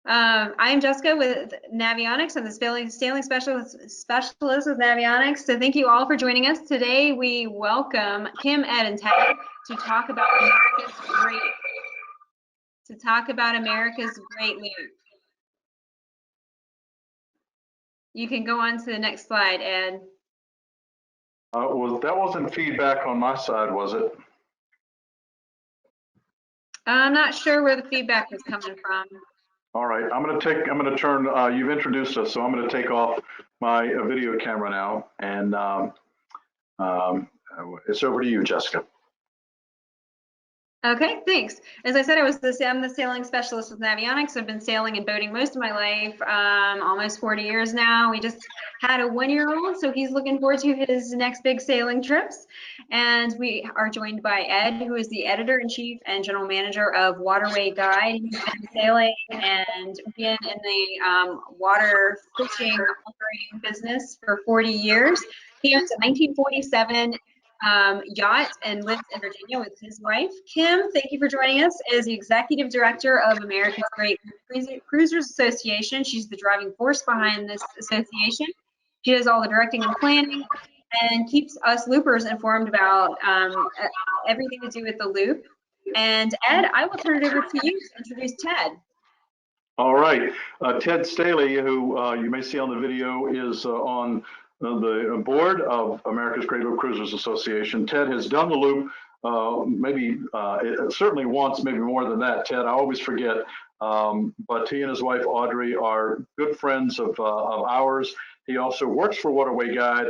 I'm Jessica with Navionics. I'm the sailing specialist with Navionics. So thank you all for joining us. Today we welcome Kim, Ed, and Ted to talk about America's Great Loop. You can go on to the next slide, Ed. Well, that wasn't feedback on my side, was it? I'm not sure where the feedback was coming from. All right, I'm going to turn, you've introduced us, so I'm going to take off my video camera now, and it's over to you, Jessica. Okay, thanks. As I said, I'm the sailing specialist with Navionics. I've been sailing and boating most of my life, almost 40 years now. We just had a 1-year-old, so he's looking forward to his next big sailing trips. And we are joined by Ed, who is the editor-in-chief and general manager of Waterway Guide. He's been sailing and been in the water fishing operating business for 40 years. He owns a 1947 yacht and lives in Virginia with his wife. Kim, thank you for joining us as the executive director of America's Great Cruisers Association. She's the driving force behind this association. She does all the directing and planning and keeps us loopers informed about everything to do with the loop. And Ed, I will turn it over to you to introduce Ted. All right, Ted Staley, who you may see on the video, is on the board of America's Great Loop Cruisers Association. Ted has done the loop certainly once, maybe more than that. Ted, I always forget, but he and his wife Audrey are good friends of ours. He also works for Waterway Guide.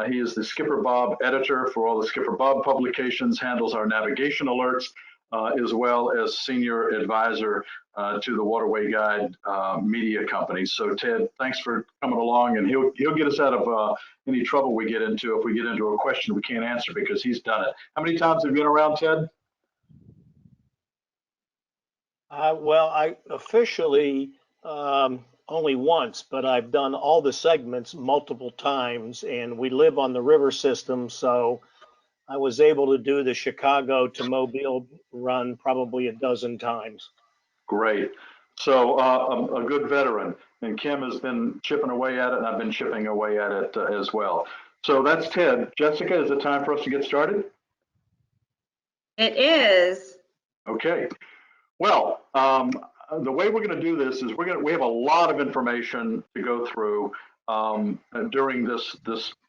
He is the Skipper Bob editor for all the Skipper Bob publications, handles our navigation alerts, as well as senior advisor to the Waterway Guide media company. So Ted, thanks for coming along, and he'll get us out of any trouble we get into if we get into a question we can't answer, because he's done it. How many times have you been around, Ted? Well, I officially only once, but I've done all the segments multiple times, and we live on the river system, so I was able to do the Chicago to Mobile run probably a dozen times. Great. So a good veteran, and Kim has been chipping away at it, and I've been chipping away at it as well. So that's Ted. Jessica, is it time for us to get started? It is. Okay. Well, the way we're going to do this is we have a lot of information to go through during this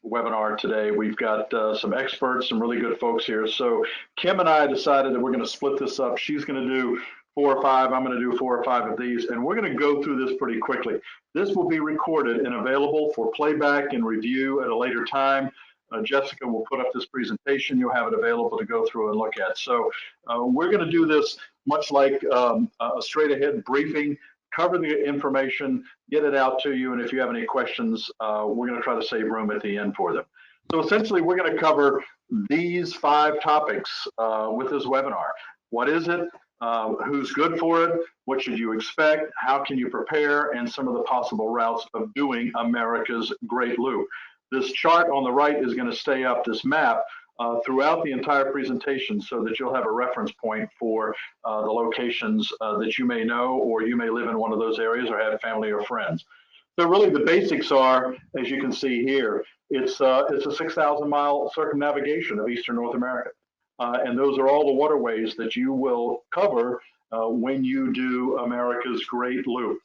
webinar today. We've got some experts, some really good folks here. So Kim and I decided that we're going to split this up. She's going to do 4 or 5. I'm going to do 4 or 5 of these, and we're going to go through this pretty quickly. This will be recorded and available for playback and review at a later time. Jessica will put up this presentation. You'll have it available to go through and look at. So we're going to do this much like a straight ahead briefing, cover the information, get it out to you, and if you have any questions, we're going to try to save room at the end for them. So essentially, we're going to cover these 5 topics with this webinar. What is it? Who's good for it? What should you expect? How can you prepare? And some of the possible routes of doing America's Great Loop. This chart on the right is going to stay up, this map, throughout the entire presentation, so that you'll have a reference point for the locations that you may know, or you may live in one of those areas or have family or friends. So really the basics are, as you can see here, it's a 6,000-mile circumnavigation of Eastern North America. And those are all the waterways that you will cover when you do America's Great Loop.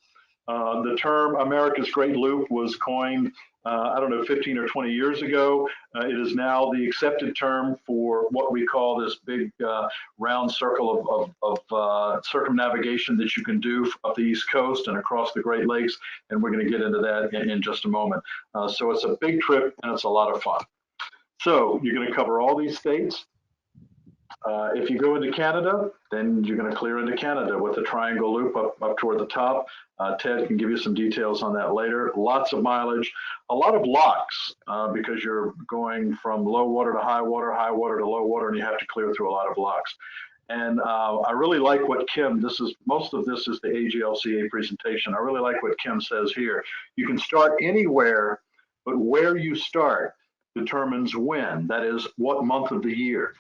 The term America's Great Loop was coined, I don't know, 15 or 20 years ago. It is now the accepted term for what we call this big round circle of circumnavigation that you can do up the East Coast and across the Great Lakes. And we're going to get into that in just a moment. So it's a big trip and it's a lot of fun. So you're going to cover all these states. If you go into Canada, then you're going to clear into Canada with the triangle loop up toward the top. Ted can give you some details on that later. Lots of mileage, a lot of locks because you're going from low water to high water to low water, and you have to clear through a lot of locks. And I really like what Kim, most of this is the AGLCA presentation. I really like what Kim says here. You can start anywhere, but where you start determines when, that is, what month of the year.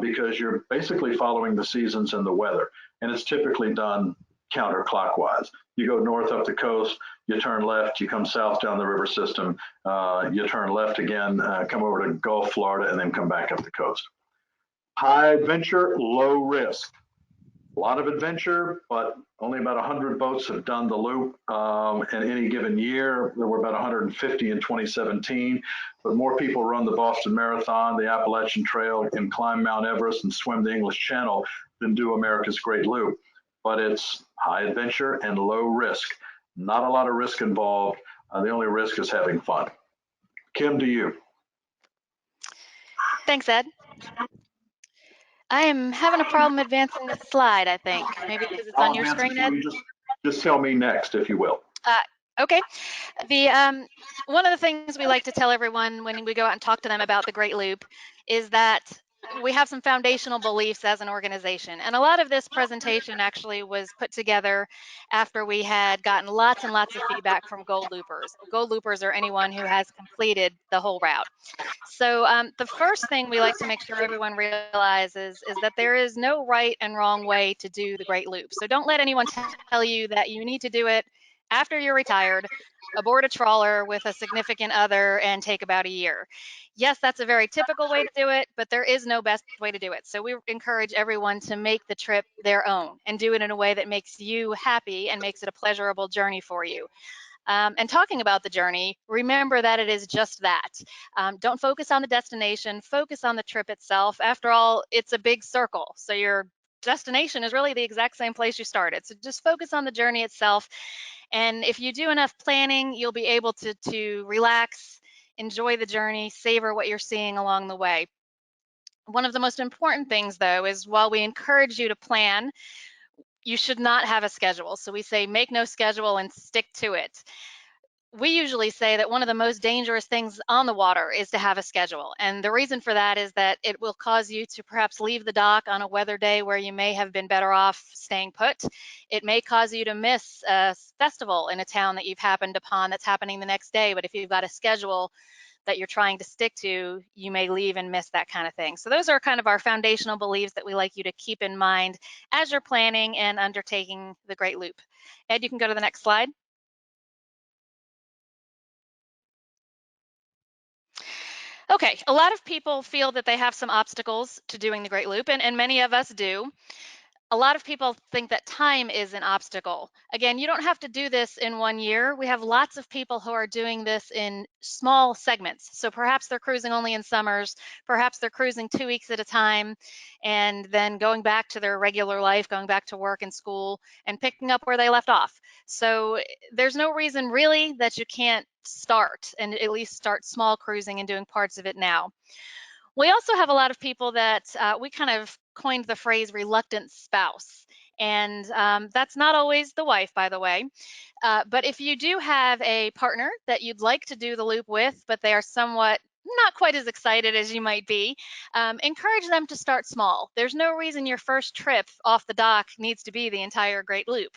Because you're basically following the seasons and the weather. And it's typically done counterclockwise. You go north up the coast, you turn left, you come south down the river system, you turn left again, come over to Gulf, Florida, and then come back up the coast. High adventure, low risk. A lot of adventure, but only about 100 boats have done the loop in any given year. There were about 150 in 2017, but more people run the Boston Marathon, the Appalachian Trail, and climb Mount Everest and swim the English Channel than do America's Great Loop. But it's high adventure and low risk. Not a lot of risk involved. The only risk is having fun. Kim, to you. Thanks, Ed. I am having a problem advancing this slide, I think. Maybe because it's on your screen, Ed? Just tell me next, if you will. Okay. One of the things we like to tell everyone when we go out and talk to them about the Great Loop is that we have some foundational beliefs as an organization. And a lot of this presentation actually was put together after we had gotten lots and lots of feedback from Gold Loopers. Gold Loopers are anyone who has completed the whole route. So the first thing we like to make sure everyone realizes is that there is no right and wrong way to do the Great Loop. So don't let anyone tell you that you need to do it after you're retired, aboard a trawler with a significant other, and take about a year. Yes, that's a very typical way to do it, but there is no best way to do it. So we encourage everyone to make the trip their own and do it in a way that makes you happy and makes it a pleasurable journey for you. And talking about the journey, remember that it is just that. Don't focus on the destination, focus on the trip itself. After all, it's a big circle. So your destination is really the exact same place you started. So just focus on the journey itself. And if you do enough planning, you'll be able to relax, enjoy the journey, savor what you're seeing along the way. One of the most important things, though, is while we encourage you to plan, you should not have a schedule. So we say make no schedule and stick to it. We usually say that one of the most dangerous things on the water is to have a schedule. And the reason for that is that it will cause you to perhaps leave the dock on a weather day where you may have been better off staying put. It may cause you to miss a festival in a town that you've happened upon that's happening the next day. But if you've got a schedule that you're trying to stick to, you may leave and miss that kind of thing. So those are kind of our foundational beliefs that we like you to keep in mind as you're planning and undertaking the Great Loop. Ed, you can go to the next slide. Okay, a lot of people feel that they have some obstacles to doing the Great Loop, and many of us do. A lot of people think that time is an obstacle. Again, you don't have to do this in 1 year. We have lots of people who are doing this in small segments. So perhaps they're cruising only in summers, perhaps they're cruising 2 weeks at a time, and then going back to their regular life, going back to work and school, and picking up where they left off. So there's no reason really that you can't start, and at least start small cruising and doing parts of it now. We also have a lot of people that we kind of coined the phrase reluctant spouse. And that's not always the wife, by the way. But if you do have a partner that you'd like to do the loop with, but they are somewhat not quite as excited as you might be, encourage them to start small. There's no reason your first trip off the dock needs to be the entire Great Loop.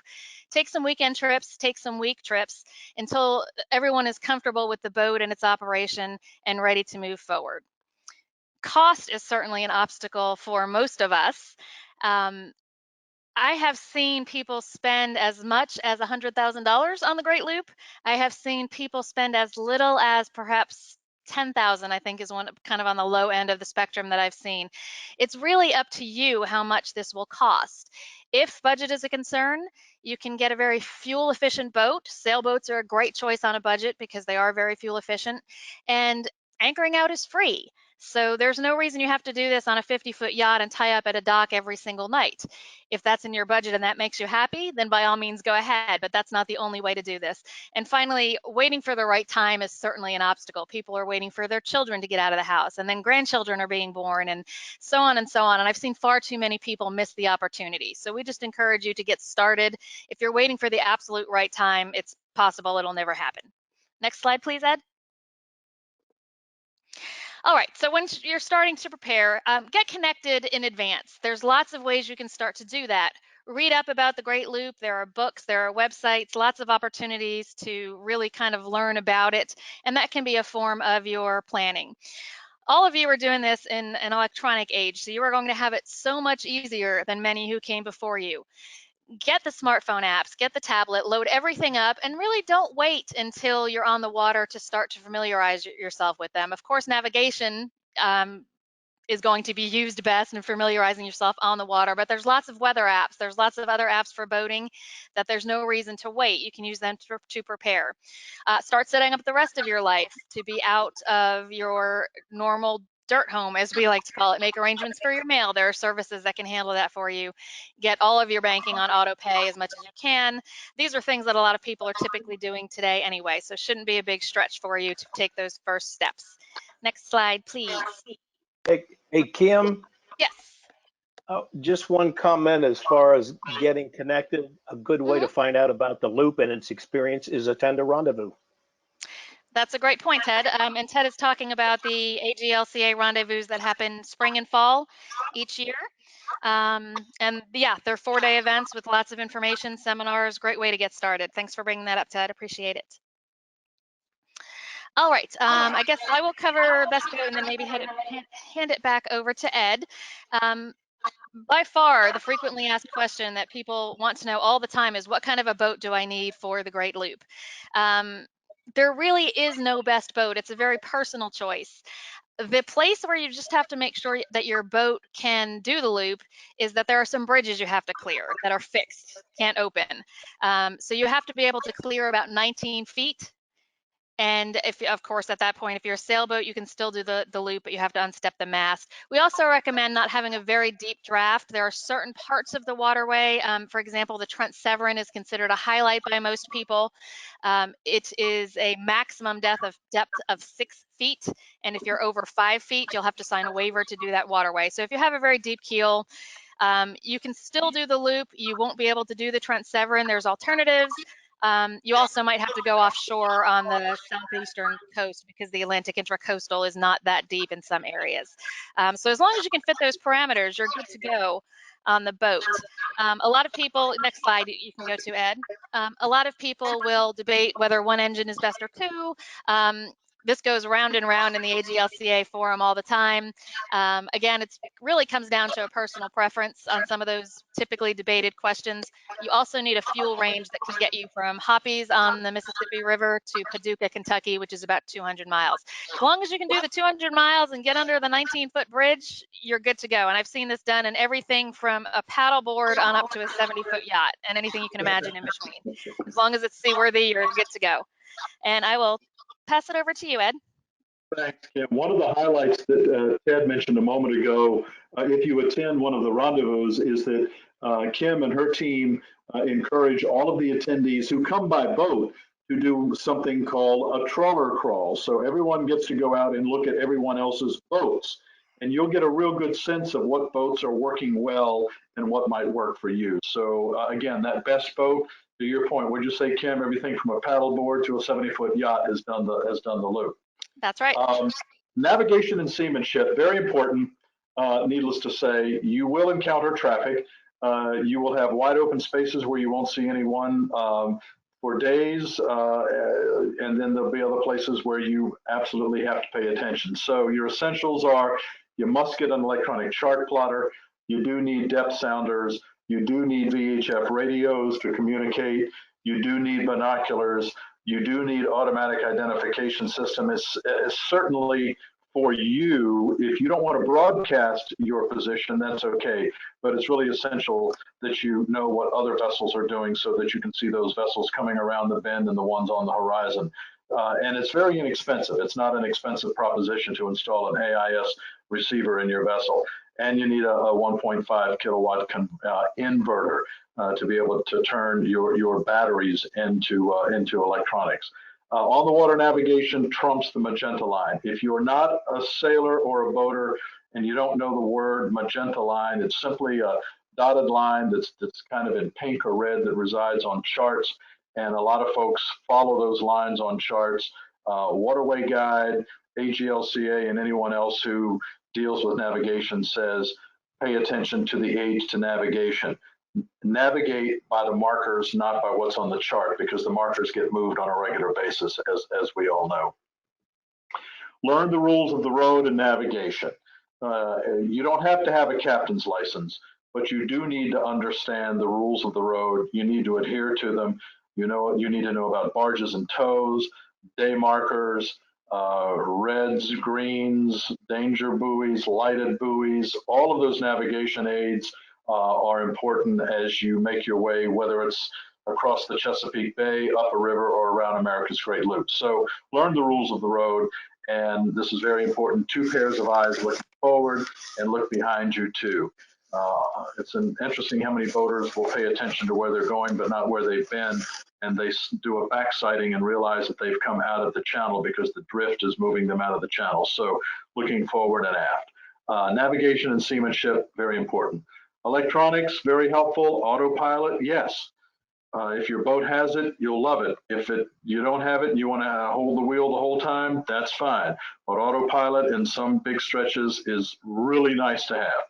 Take some weekend trips, take some week trips until everyone is comfortable with the boat and its operation and ready to move forward. Cost is certainly an obstacle for most of us. I have seen people spend as much as $100,000 on the Great Loop. I have seen people spend as little as perhaps $10,000, I think, is one kind of on the low end of the spectrum that I've seen. It's really up to you how much this will cost. If budget is a concern, you can get a very fuel efficient boat. Sailboats are a great choice on a budget because they are very fuel efficient, and anchoring out is free. So there's no reason you have to do this on a 50-foot yacht and tie up at a dock every single night. If that's in your budget and that makes you happy, then by all means go ahead, but that's not the only way to do this. And finally, waiting for the right time is certainly an obstacle. People are waiting for their children to get out of the house, and then grandchildren are being born, and so on and so on. And I've seen far too many people miss the opportunity. So we just encourage you to get started. If you're waiting for the absolute right time, it's possible it'll never happen. Next slide, please, Ed. All right, so when you're starting to prepare, get connected in advance. There's lots of ways you can start to do that. Read up about the Great Loop. There are books, there are websites, lots of opportunities to really kind of learn about it, and that can be a form of your planning. All of you are doing this in an electronic age, so you are going to have it so much easier than many who came before you. get the smartphone apps, get the tablet, load everything up, and really don't wait until you're on the water to start to familiarize yourself with them. Of course, navigation is going to be used best in familiarizing yourself on the water, but there's lots of weather apps. There's lots of other apps for boating that there's no reason to wait. You can use them to prepare. Start setting up the rest of your life to be out of your normal dirt home, as we like to call it. Make arrangements for your mail. There are services that can handle that for you. Get all of your banking on auto pay as much as you can. These are things that a lot of people are typically doing today anyway, so it shouldn't be a big stretch for you to take those first steps. Next slide, please. Hey, Kim, Yes. just one comment as far as getting connected. A good way to find out about the loop and its experience is attend a rendezvous. That's a great point, Ted. And Ted is talking about the AGLCA rendezvous that happen spring and fall each year. And yeah, they're 4-day events with lots of information, seminars, great way to get started. Thanks for bringing that up, Ted. Appreciate it. All right, I guess I will cover best boat and then maybe hand it back over to Ed. By far, the frequently asked question that people want to know all the time is, what kind of a boat do I need for the Great Loop? There really is no best boat. It's a very personal choice. The place where you just have to make sure that your boat can do the loop is that there are some bridges you have to clear that are fixed, can't open. So you have to be able to clear about 19 feet. And if, of course, at that point, if you're a sailboat, you can still do the loop, but you have to unstep the mast. We also recommend not having a very deep draft. There are certain parts of the waterway. For example, the Trent Severn is considered a highlight by most people. It is a maximum depth of 6 feet. And if you're over 5 feet, you'll have to sign a waiver to do that waterway. So if you have a very deep keel, you can still do the loop. You won't be able to do the Trent Severn. There's alternatives. You also might have to go offshore on the southeastern coast because the Atlantic Intracoastal is not that deep in some areas. So as long as you can fit those parameters, you're good to go on the boat. A lot of people, next slide you can go to, Ed. A lot of people will debate whether one engine is best or two. This goes round and round in the AGLCA forum all the time. Again, it really comes down to a personal preference on some of those typically debated questions. You also need a fuel range that can get you from Hoppies on the Mississippi River to Paducah, Kentucky, which is about 200 miles. As long as you can do the 200 miles and get under the 19-foot bridge, you're good to go. And I've seen this done in everything from a paddleboard on up to a 70-foot yacht and anything you can imagine in between. As long as it's seaworthy, you're good to go. And I will pass it over to you, Ed. Thanks, Kim. One of the highlights that Ted mentioned a moment ago, if you attend one of the rendezvous, is that Kim and her team encourage all of the attendees who come by boat to do something called a trawler crawl. So everyone gets to go out and look at everyone else's boats, and you'll get a real good sense of what boats are working well and what might work for you. So again, that best boat, to your point, would you say, Kim, everything from a paddleboard to a 70-foot yacht has done the loop? That's right. Navigation and seamanship, very important. Needless to say, you will encounter traffic. You will have wide open spaces where you won't see anyone for days, and then there'll be other places where you absolutely have to pay attention. So your essentials are, you must get an electronic chart plotter. You do need depth sounders. You do need VHF radios to communicate. You do need binoculars. You do need automatic identification system. It's certainly for you. If you don't want to broadcast your position, that's okay. But it's really essential that you know what other vessels are doing so that you can see those vessels coming around the bend and the ones on the horizon. And it's very inexpensive. It's not an expensive proposition to install an AIS receiver in your vessel. And you need a 1.5 kilowatt inverter to be able to turn your batteries into electronics. On the water, navigation trumps the magenta line. If you're not a sailor or a boater and you don't know the word magenta line, it's simply a dotted line that's kind of in pink or red that resides on charts. And a lot of folks follow those lines on charts. Waterway Guide, AGLCA, and anyone else who deals with navigation says, pay attention to the aids to navigation. Navigate by the markers, not by what's on the chart, because the markers get moved on a regular basis, as we all know. Learn the rules of the road and navigation. You don't have to have a captain's license, but you do need to understand the rules of the road. You need to adhere to them. You need to know about barges and tows, day markers, reds, greens, danger buoys, lighted buoys. All of those navigation aids are important as you make your way, whether it's across the Chesapeake Bay, up a river, or around America's Great Loop. So learn the rules of the road, and this is very important. 2 pairs of eyes looking forward and look behind you too. It's interesting how many boaters will pay attention to where they're going, but not where they've been, and they do a back sighting and realize that they've come out of the channel because the drift is moving them out of the channel. So looking forward and aft. Navigation and seamanship, very important. Electronics, very helpful. Autopilot, yes. If your boat has it, you'll love it. If you don't have it and you want to hold the wheel the whole time, that's fine. But autopilot in some big stretches is really nice to have.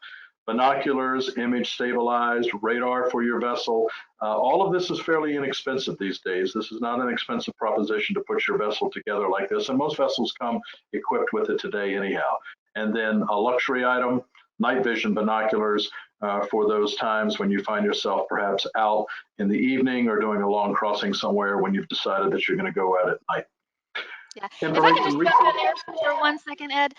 Binoculars, image stabilized, radar for your vessel. All of this is fairly inexpensive these days. This is not an expensive proposition to put your vessel together like this. And most vessels come equipped with it today anyhow. And then a luxury item, night vision binoculars for those times when you find yourself perhaps out in the evening or doing a long crossing somewhere when you've decided that you're going to go out at night. Yeah. If I can just jump in there for 1 second, Ed.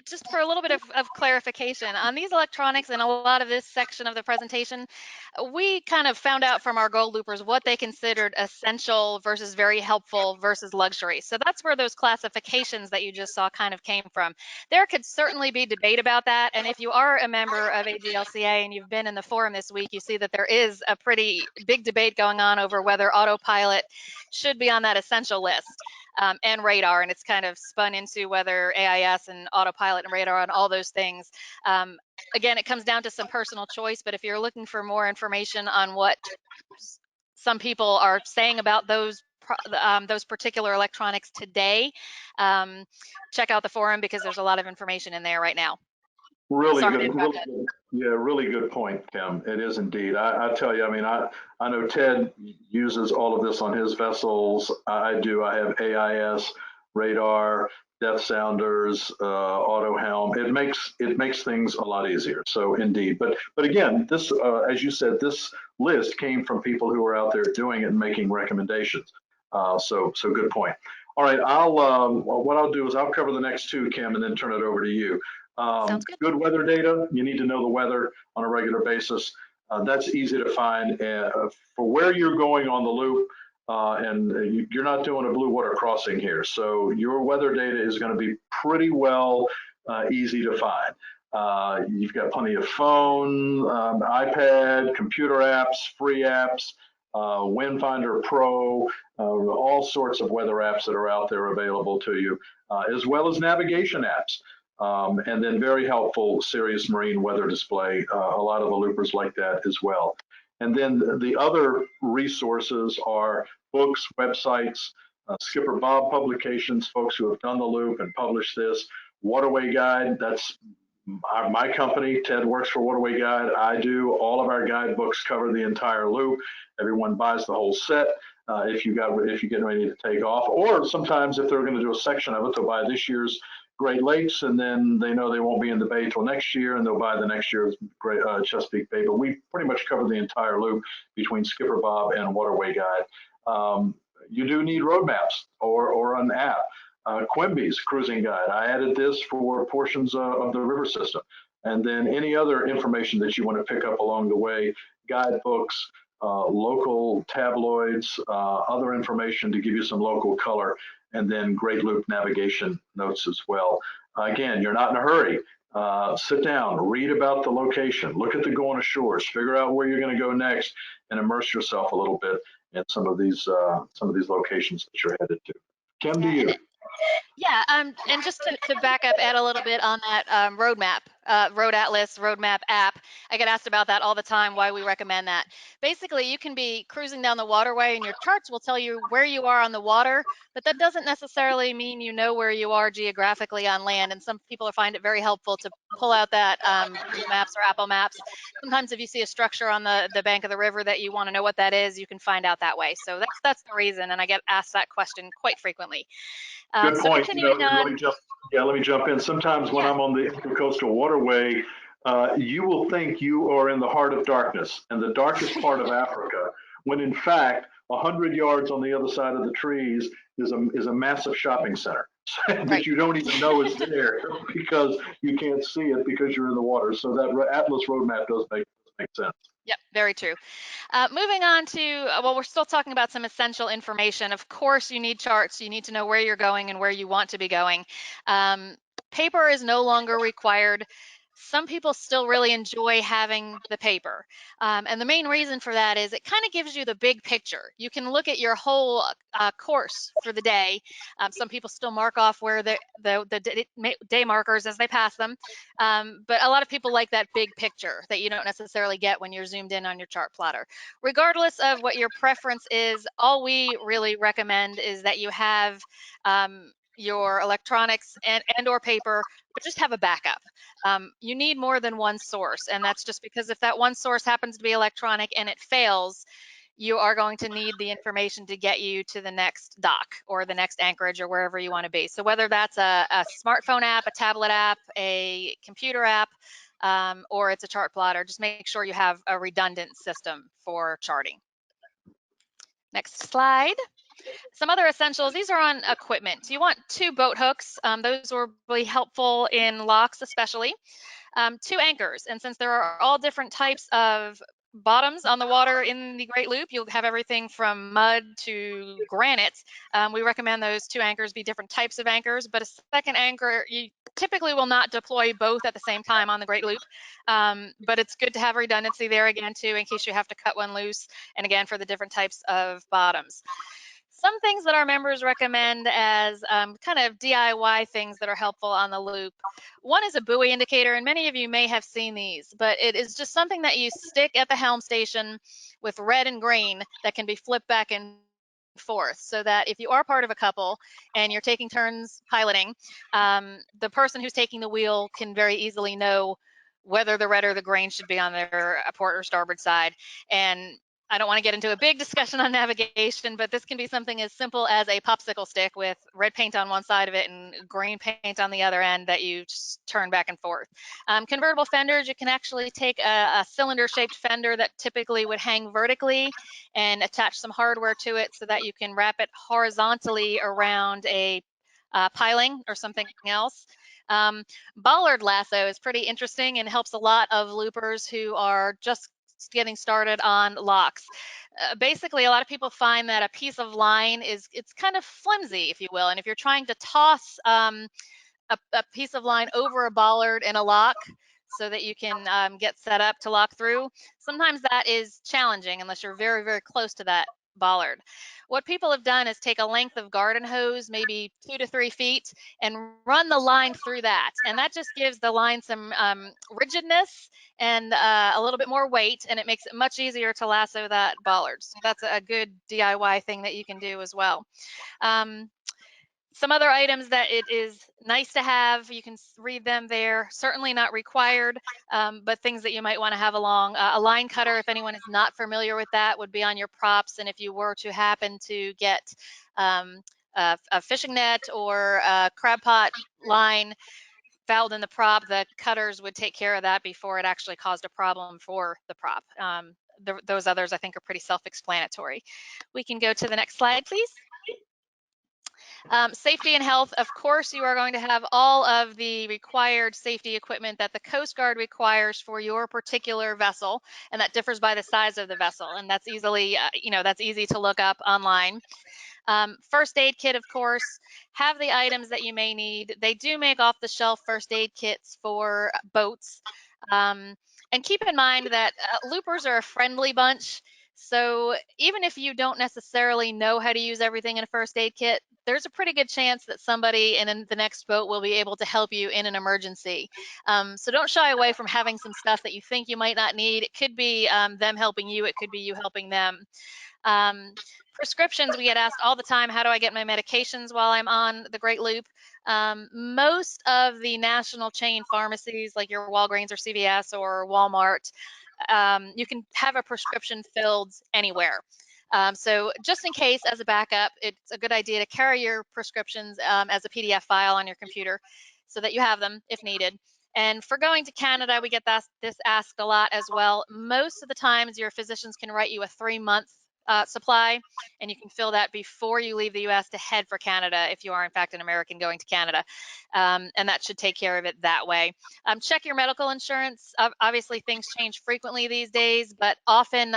Just for a little bit of clarification on these electronics and a lot of this section of the presentation, we kind of found out from our gold loopers what they considered essential versus very helpful versus luxury. So that's where those classifications that you just saw kind of came from. There could certainly be debate about that. And if you are a member of AGLCA and you've been in the forum this week, you see that there is a pretty big debate going on over whether autopilot should be on that essential list. And radar, and it's kind of spun into whether AIS and autopilot and radar and all those things. Again, it comes down to some personal choice, but if you're looking for more information on what some people are saying about those particular electronics today, check out the forum because there's a lot of information in there right now. Really good. Yeah, really good point, Kim. It is indeed. I tell you, I mean, I know Ted uses all of this on his vessels. I do. I have AIS, radar, depth sounders, auto helm. It makes things a lot easier. So indeed, but again, this, as you said, this list came from people who are out there doing it and making recommendations. So good point. All right, what I'll do is I'll cover the next 2, Kim, and then turn it over to you. Sounds good. Good weather data. You need to know the weather on a regular basis. That's easy to find for where you're going on the loop. And you're not doing a blue water crossing here. So your weather data is going to be pretty well easy to find. You've got plenty of phone, iPad, computer apps, free apps, Windfinder Pro, all sorts of weather apps that are out there available to you, as well as navigation apps. And then very helpful Sirius Marine weather display. A lot of the loopers like that as well. And then the other resources are books, websites, Skipper Bob publications, folks who have done the loop and published this. Waterway Guide, that's my company. Ted works for Waterway Guide. I do. All of our guidebooks cover the entire loop. Everyone buys the whole set. If you're getting ready to take off, or sometimes if they're going to do a section of it, they'll buy this year's Great Lakes, and then they know they won't be in the bay till next year, and they'll buy the next year's Chesapeake Bay. But we pretty much cover the entire loop between Skipper Bob and Waterway Guide. You do need road maps or an app. Quimby's Cruising Guide. I added this for portions of the river system. And then any other information that you want to pick up along the way, guidebooks, local tabloids, other information to give you some local color, and then Great Loop navigation notes as well. Again, you're not in a hurry. Sit down, read about the location, look at the going ashores, figure out where you're going to go next, and immerse yourself a little bit in some of these locations that you're headed to. Kim, to you. Yeah, and just to back up, Ed, a little bit on that roadmap, Road Atlas, roadmap app. I get asked about that all the time, why we recommend that. Basically, you can be cruising down the waterway and your charts will tell you where you are on the water, but that doesn't necessarily mean you know where you are geographically on land. And some people find it very helpful to pull out that Google Maps or Apple Maps. Sometimes if you see a structure on the bank of the river that you want to know what that is, you can find out that way. So that's the reason, and I get asked that question quite frequently. Good point. Let me jump in. Sometimes when I'm on the Intercoastal Waterway, you will think you are in the heart of darkness, in the darkest part of Africa, when in fact, 100 yards on the other side of the trees is a massive shopping center that you don't even know is there because you can't see it because you're in the water. So that Atlas roadmap does make sense. Yep, very true. Moving on to, well, we're still talking about some essential information. Of course, you need charts. You need to know where you're going and where you want to be going. Paper is no longer required. Some people still really enjoy having the paper. And the main reason for that is it kind of gives you the big picture. You can look at your whole course for the day. Some people still mark off where the day markers as they pass them. But a lot of people like that big picture that you don't necessarily get when you're zoomed in on your chart plotter. Regardless of what your preference is, all we really recommend is that you have your electronics and or paper, but just have a backup. You need more than one source, and that's just because if that one source happens to be electronic and it fails, you are going to need the information to get you to the next dock or the next anchorage or wherever you want to be. So whether that's a smartphone app, a tablet app, a computer app, or it's a chart plotter, just make sure you have a redundant system for charting. Next slide. Some other essentials, these are on equipment. You want 2 boat hooks. Those will be helpful in locks especially. 2 anchors, and since there are all different types of bottoms on the water in the Great Loop, you'll have everything from mud to granite. We recommend those 2 anchors be different types of anchors, but a second anchor, you typically will not deploy both at the same time on the Great Loop, but it's good to have redundancy there again too in case you have to cut one loose, and again for the different types of bottoms. Some things that our members recommend as kind of DIY things that are helpful on the loop. One is a buoy indicator, and many of you may have seen these, but it is just something that you stick at the helm station with red and green that can be flipped back and forth, so that if you are part of a couple and you're taking turns piloting, the person who's taking the wheel can very easily know whether the red or the green should be on their port or starboard side. And I don't want to get into a big discussion on navigation, but this can be something as simple as a popsicle stick with red paint on one side of it and green paint on the other end that you just turn back and forth. Convertible fenders, you can actually take a cylinder-shaped fender that typically would hang vertically and attach some hardware to it so that you can wrap it horizontally around a piling or something else. Bollard lasso is pretty interesting and helps a lot of loopers who are just getting started on locks. Basically, a lot of people find that a piece of line it's kind of flimsy, if you will, and if you're trying to toss a piece of line over a bollard in a lock so that you can get set up to lock through, sometimes that is challenging unless you're very, very close to that bollard. What people have done is take a length of garden hose, maybe 2 to 3 feet, and run the line through that. And that just gives the line some rigidness and a little bit more weight, and it makes it much easier to lasso that bollard. So that's a good DIY thing that you can do as well. Some other items that it is nice to have, you can read them there, certainly not required, but things that you might want to have along. A line cutter, if anyone is not familiar with that, would be on your props, and if you were to happen to get a fishing net or a crab pot line fouled in the prop, the cutters would take care of that before it actually caused a problem for the prop. Those others I think are pretty self-explanatory. We can go to the next slide, please. Safety and health, of course, you are going to have all of the required safety equipment that the Coast Guard requires for your particular vessel, and that differs by the size of the vessel, and that's easily, that's easy to look up online. First aid kit, of course, have the items that you may need. They do make off-the-shelf first aid kits for boats, and keep in mind that loopers are a friendly bunch. So even if you don't necessarily know how to use everything in a first aid kit, there's a pretty good chance that somebody in the next boat will be able to help you in an emergency. So don't shy away from having some stuff that you think you might not need. It could be them helping you. It could be you helping them. Prescriptions, we get asked all the time, how do I get my medications while I'm on the Great Loop? Most of the national chain pharmacies like your Walgreens or CVS or Walmart, you can have a prescription filled anywhere. So just in case, as a backup, it's a good idea to carry your prescriptions as a PDF file on your computer so that you have them if needed. And for going to Canada, we get this asked a lot as well. Most of the times your physicians can write you a 3-month supply, and you can fill that before you leave the US to head for Canada if you are in fact an American going to Canada. And that should take care of it that way. Check your medical insurance. Obviously things change frequently these days, but often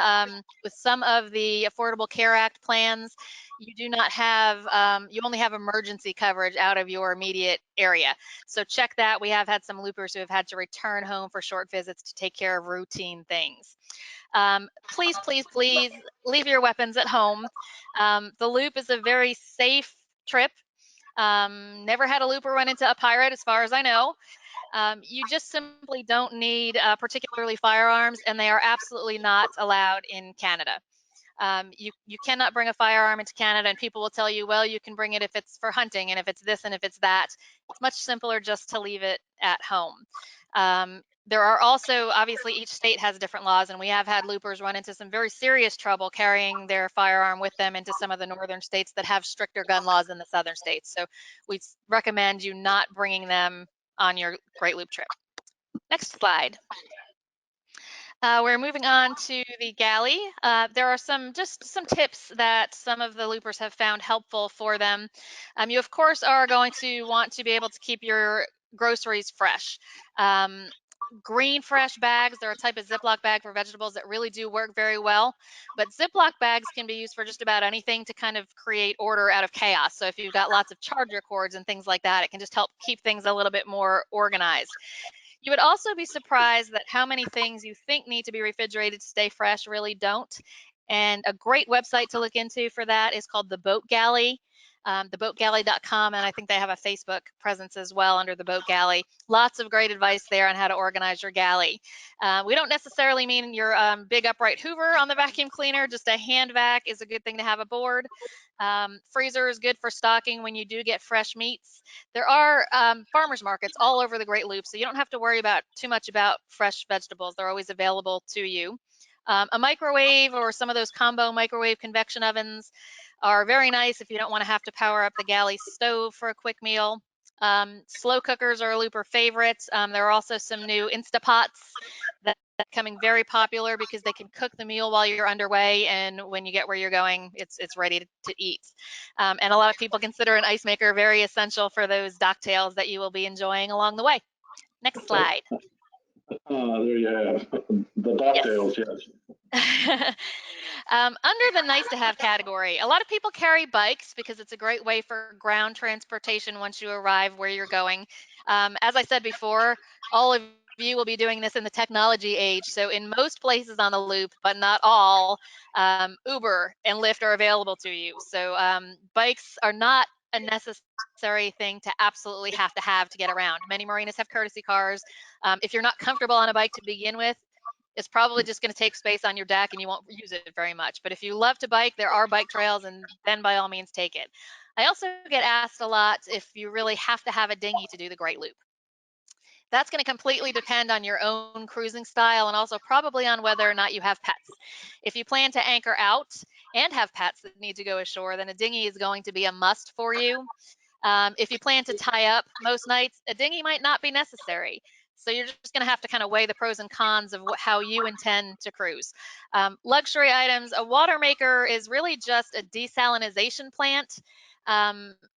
with some of the Affordable Care Act plans, you do not have, you only have emergency coverage out of your immediate area. So check that. We have had some loopers who have had to return home for short visits to take care of routine things. Please, please, please leave your weapons at home. The loop is a very safe trip. Never had a looper run into a pirate as far as I know. You just simply don't need particularly firearms, and they are absolutely not allowed in Canada. You cannot bring a firearm into Canada, and people will tell you, well, you can bring it if it's for hunting and if it's this and if it's that. It's much simpler just to leave it at home. There are also, obviously, each state has different laws, and we have had loopers run into some very serious trouble carrying their firearm with them into some of the northern states that have stricter gun laws than the southern states. So we recommend you not bringing them on your Great Loop trip. Next slide. We're moving on to the Galley. There are just some tips that some of the loopers have found helpful for them. You, of course, are going to want to be able to keep your groceries fresh. Green fresh bags, they're a type of Ziploc bag for vegetables that really do work very well, but Ziploc bags can be used for just about anything to kind of create order out of chaos. So if you've got lots of charger cords and things like that, it can just help keep things a little bit more organized. You would also be surprised that how many things you think need to be refrigerated to stay fresh really don't. And a great website to look into for that is called the Boat Galley. Theboatgalley.com, and I think they have a Facebook presence as well under the Boat Galley. Lots of great advice there on how to organize your galley. We don't necessarily mean your big upright Hoover on the vacuum cleaner, just a hand vac is a good thing to have aboard. Freezer is good for stocking when you do get fresh meats. There are farmers markets all over the Great Loop, so you don't have to worry too much about fresh vegetables. They're always available to you. A microwave or some of those combo microwave convection ovens are very nice if you don't want to have to power up the galley stove for a quick meal. Slow cookers are a looper favorite. There are also some new Instapots that are becoming very popular because they can cook the meal while you're underway, and when you get where you're going, it's ready to eat. And a lot of people consider an ice maker very essential for those docktails that you will be enjoying along the way. Next slide. There you have the docktails, yes. Under the nice to have category, a lot of people carry bikes because it's a great way for ground transportation once you arrive where you're going. As I said before, all of you will be doing this in the technology age. So in most places on the loop, but not all, Uber and Lyft are available to you. So bikes are not a necessary thing to absolutely have to get around. Many marinas have courtesy cars. If you're not comfortable on a bike to begin with, it's probably just going to take space on your deck and you won't use it very much. But if you love to bike, there are bike trails, and then by all means take it. I also get asked a lot if you really have to have a dinghy to do the Great Loop. That's going to completely depend on your own cruising style and also probably on whether or not you have pets. If you plan to anchor out and have pets that need to go ashore, then a dinghy is going to be a must for you. If you plan to tie up most nights, a dinghy might not be necessary. So you're just going to have to kind of weigh the pros and cons of how you intend to cruise. Luxury items, a water maker is really just a desalinization plant.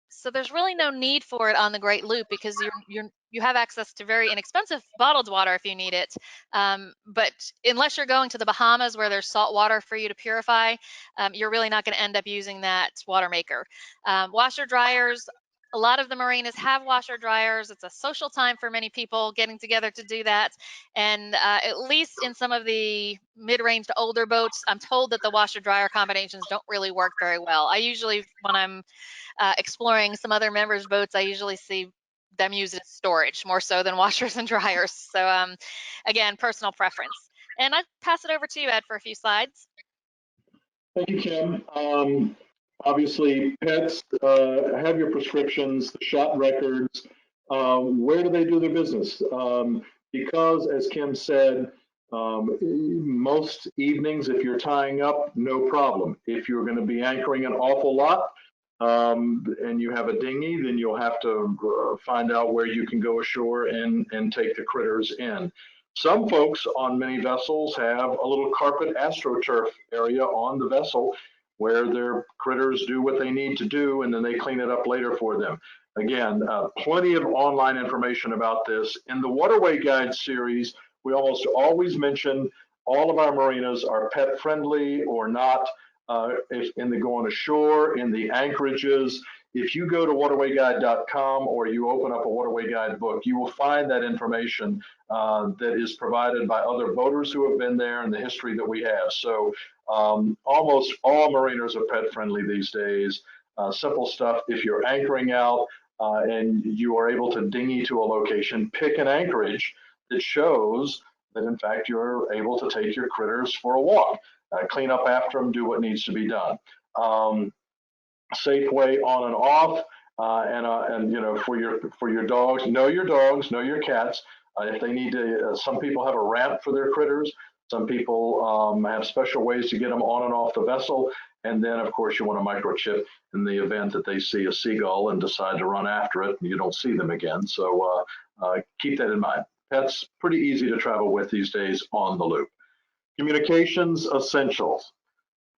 So there's really no need for it on the Great Loop because you have access to very inexpensive bottled water if you need it. But unless you're going to the Bahamas where there's salt water for you to purify, you're really not going to end up using that water maker. Washer dryers. A lot of the marinas have washer dryers. It's a social time for many people getting together to do that. And at least in some of the mid-range to older boats, I'm told that the washer dryer combinations don't really work very well. I usually, when I'm exploring some other members' boats, I usually see them used as storage more so than washers and dryers. So again, personal preference. And I'd pass it over to you, Ed, for a few slides. Thank you, Kim. Obviously, pets have your prescriptions, the shot records. Where do they do their business? Because, as Kim said, most evenings, if you're tying up, no problem. If you're going to be anchoring an awful lot, and you have a dinghy, then you'll have to find out where you can go ashore and take the critters in. Some folks on many vessels have a little carpet astroturf area on the vessel where their critters do what they need to do, and then they clean it up later for them. Again, plenty of online information about this. In the Waterway Guide series, we almost always mention all of our marinas are pet friendly or not. In the going ashore, in the anchorages. If you go to waterwayguide.com or you open up a Waterway Guide book, you will find that information that is provided by other boaters who have been there and the history that we have. So almost all marinas are pet friendly these days. Simple stuff. If you're anchoring out and you are able to dinghy to a location, pick an anchorage that shows that in fact you're able to take your critters for a walk. Clean up after them, do what needs to be done. Safe way on and off, and you know, for your dogs, know your cats. If they need to, some people have a ramp for their critters. Some people have special ways to get them on and off the vessel. And then, of course, you want a microchip in the event that they see a seagull and decide to run after it, and you don't see them again. So keep that in mind. Pets pretty easy to travel with these days on the loop. Communications essentials.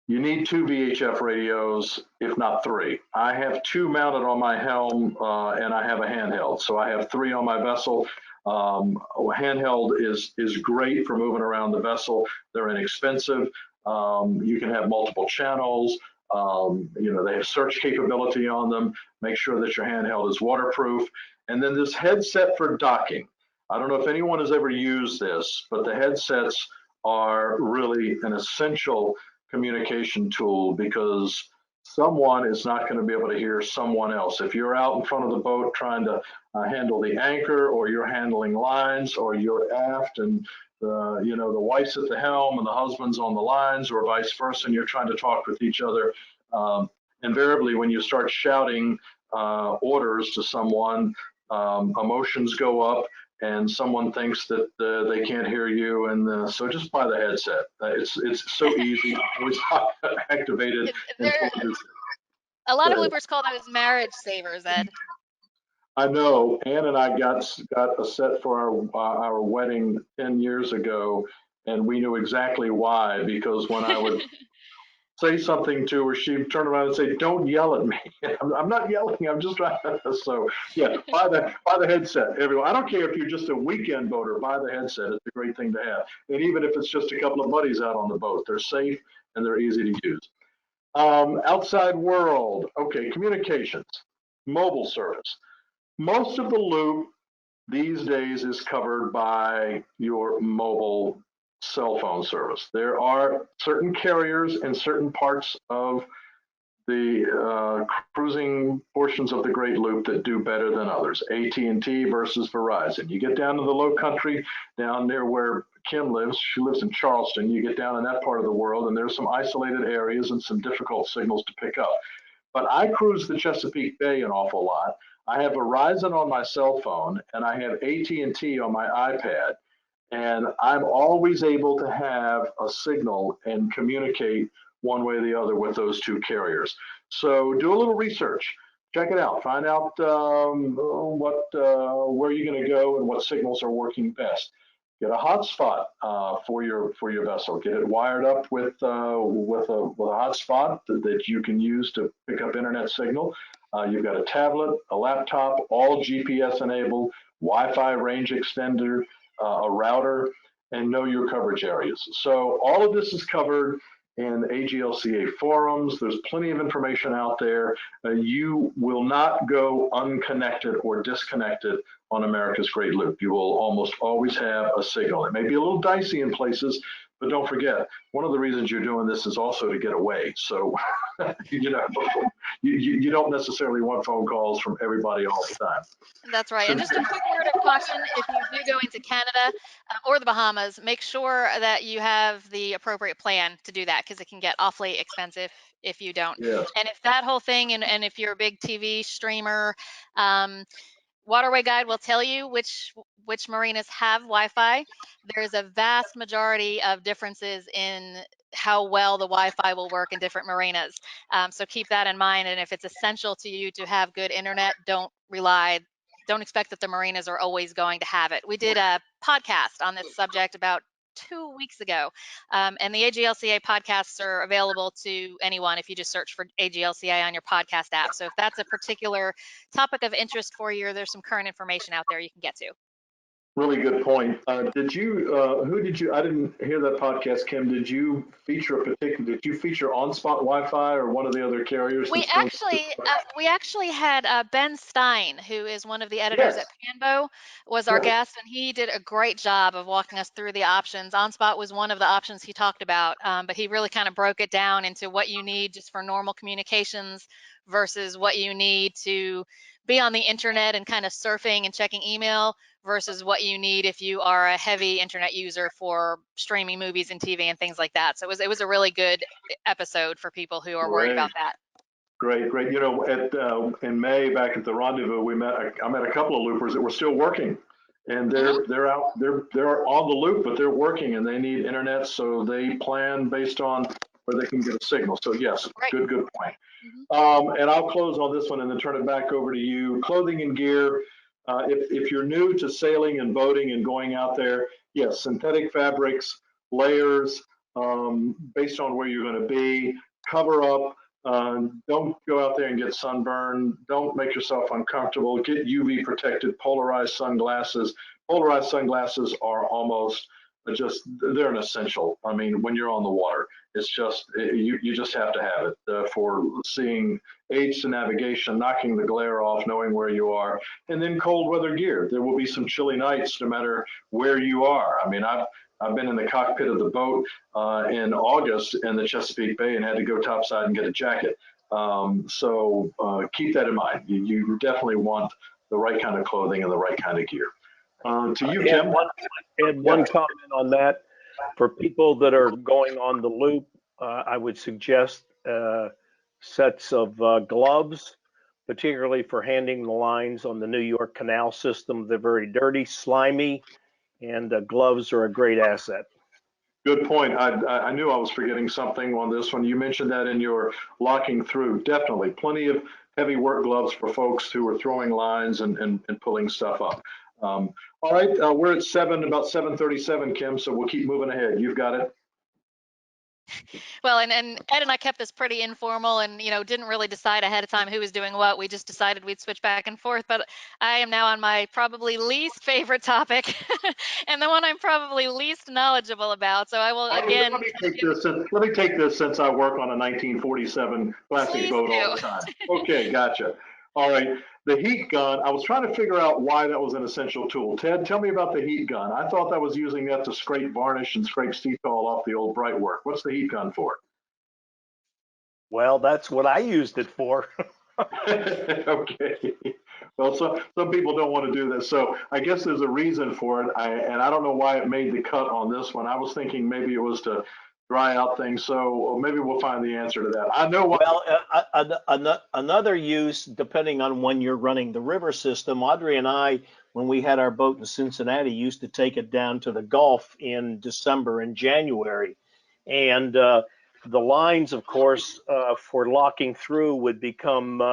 You need 2 VHF radios, if not 3. I have 2 mounted on my helm, and I have a handheld. So I have 3 on my vessel. Handheld is great for moving around the vessel. They're inexpensive. You can have multiple channels. You know, they have search capability on them. Make sure that your handheld is waterproof. And then this headset for docking. I don't know if anyone has ever used this, but the headsets are really an essential communication tool because someone is not going to be able to hear someone else. If you're out in front of the boat trying to handle the anchor, or you're handling lines, or you're aft and you know, the wife's at the helm and the husband's on the lines, or vice versa, and you're trying to talk with each other, invariably when you start shouting orders to someone, emotions go up and someone thinks that they can't hear you, and so just buy the headset. It's so easy. Always activated. A lot of loopers call those marriage savers, Ed. I know. Ann and I got a set for our wedding 10 years ago, and we knew exactly why, because when I would say something to her, she'd turn around and say, "Don't yell at me." I'm not yelling. I'm just trying to. So yeah, buy the headset, everyone. I don't care if you're just a weekend boater. Buy the headset. It's a great thing to have. And even if it's just a couple of buddies out on the boat, they're safe and they're easy to use. Outside world. Okay, communications, mobile service. Most of the loop these days is covered by your mobile cell phone service. There are certain carriers in certain parts of the cruising portions of the Great Loop that do better than others. AT&T versus Verizon. You get down to the low country, down near where Kim lives. She lives in Charleston. You get down in that part of the world, and there's some isolated areas and some difficult signals to pick up. But I cruise the Chesapeake Bay an awful lot. I have Verizon on my cell phone, and I have AT&T on my iPad. And I'm always able to have a signal and communicate one way or the other with those 2 carriers. So do a little research. Check it out. Find out where you're going to go and what signals are working best. Get a hotspot for your vessel. Get it wired up with a hotspot that you can use to pick up internet signal. You've got a tablet, a laptop, all GPS enabled, Wi-Fi range extender, a router, and know your coverage areas. So all of this is covered in AGLCA forums. There's plenty of information out there. You will not go unconnected or disconnected on America's Great Loop. You will almost always have a signal. It may be a little dicey in places, but don't forget, one of the reasons you're doing this is also to get away. So, you know, you don't necessarily want phone calls from everybody all the time. That's right. And just a quick word of caution, if you do go into Canada or the Bahamas, make sure that you have the appropriate plan to do that, because it can get awfully expensive if you don't. Yes. And if that whole thing, and if you're a big TV streamer, Waterway Guide will tell you which marinas have Wi-Fi. There's a vast majority of differences in how well the Wi-Fi will work in different marinas. So keep that in mind. And if it's essential to you to have good internet, don't expect that the marinas are always going to have it. We did a podcast on this subject about 2 weeks ago, and the AGLCA podcasts are available to anyone if you just search for AGLCA on your podcast app. So if that's a particular topic of interest for you, or there's some current information out there you can get to. Really good point. I didn't hear that podcast, Kim. Did you feature on-spot Wi-Fi or one of the other carriers? We actually had Ben Stein, who is one of the editors Yes. at Panbo, was our Yes. guest, and he did a great job of walking us through the options. OnSpot was one of the options he talked about, but he really kind of broke it down into what you need just for normal communications versus what you need to be on the internet and kind of surfing and checking email versus what you need if you are a heavy internet user for streaming movies and TV and things like that. So it was a really good episode for people who are worried about that. Great. You know, in May back at the Rendezvous, I met a couple of loopers that were still working, and they're on the loop, but they're working, and they need internet, so they plan based on where they can get a signal. So yes, good point. And I'll close on this one and then turn it back over to you. Clothing and gear. If you're new to sailing and boating and going out there, yes, synthetic fabrics, layers, based on where you're going to be, cover up. Don't go out there and get sunburned. Don't make yourself uncomfortable. Get UV protected polarized sunglasses. Polarized sunglasses are they're an essential. I mean, when you're on the water, it's you just have to have it for seeing, aids to navigation, knocking the glare off, knowing where you are, and then cold weather gear. There will be some chilly nights no matter where you are. I mean, I've been in the cockpit of the boat in August in the Chesapeake Bay and had to go topside and get a jacket. So keep that in mind. You definitely want the right kind of clothing and the right kind of gear. To you, Kim. One comment on that. For people that are going on the loop, I would suggest sets of gloves, particularly for handling the lines on the New York Canal system. They're very dirty, slimy, and gloves are a great asset. Good point. I knew I was forgetting something on this one. You mentioned that in your locking through. Definitely plenty of heavy work gloves for folks who are throwing lines and pulling stuff up. All right, we're at about 7:37, Kim, so we'll keep moving ahead. You've got it. Well, and Ed and I kept this pretty informal and, didn't really decide ahead of time who was doing what. We just decided we'd switch back and forth. But I am now on my probably least favorite topic and the one I'm probably least knowledgeable about. So I will again. Let me take this since I work on a 1947 plastic boat all the time. Okay, gotcha. All right. The heat gun, I was trying to figure out why that was an essential tool. Ted, tell me about the heat gun. I thought that was using that to scrape varnish and scrape Steethall off the old bright work. What's the heat gun for? Well, that's what I used it for. Okay. Well, some people don't want to do this. So I guess there's a reason for it. And I don't know why it made the cut on this one. I was thinking maybe it was to dry out things. So maybe we'll find the answer to that. I know what. Well, another use, depending on when you're running the river system, Audrey and I, when we had our boat in Cincinnati, used to take it down to the Gulf in December and January. And the lines, of course, for locking through would become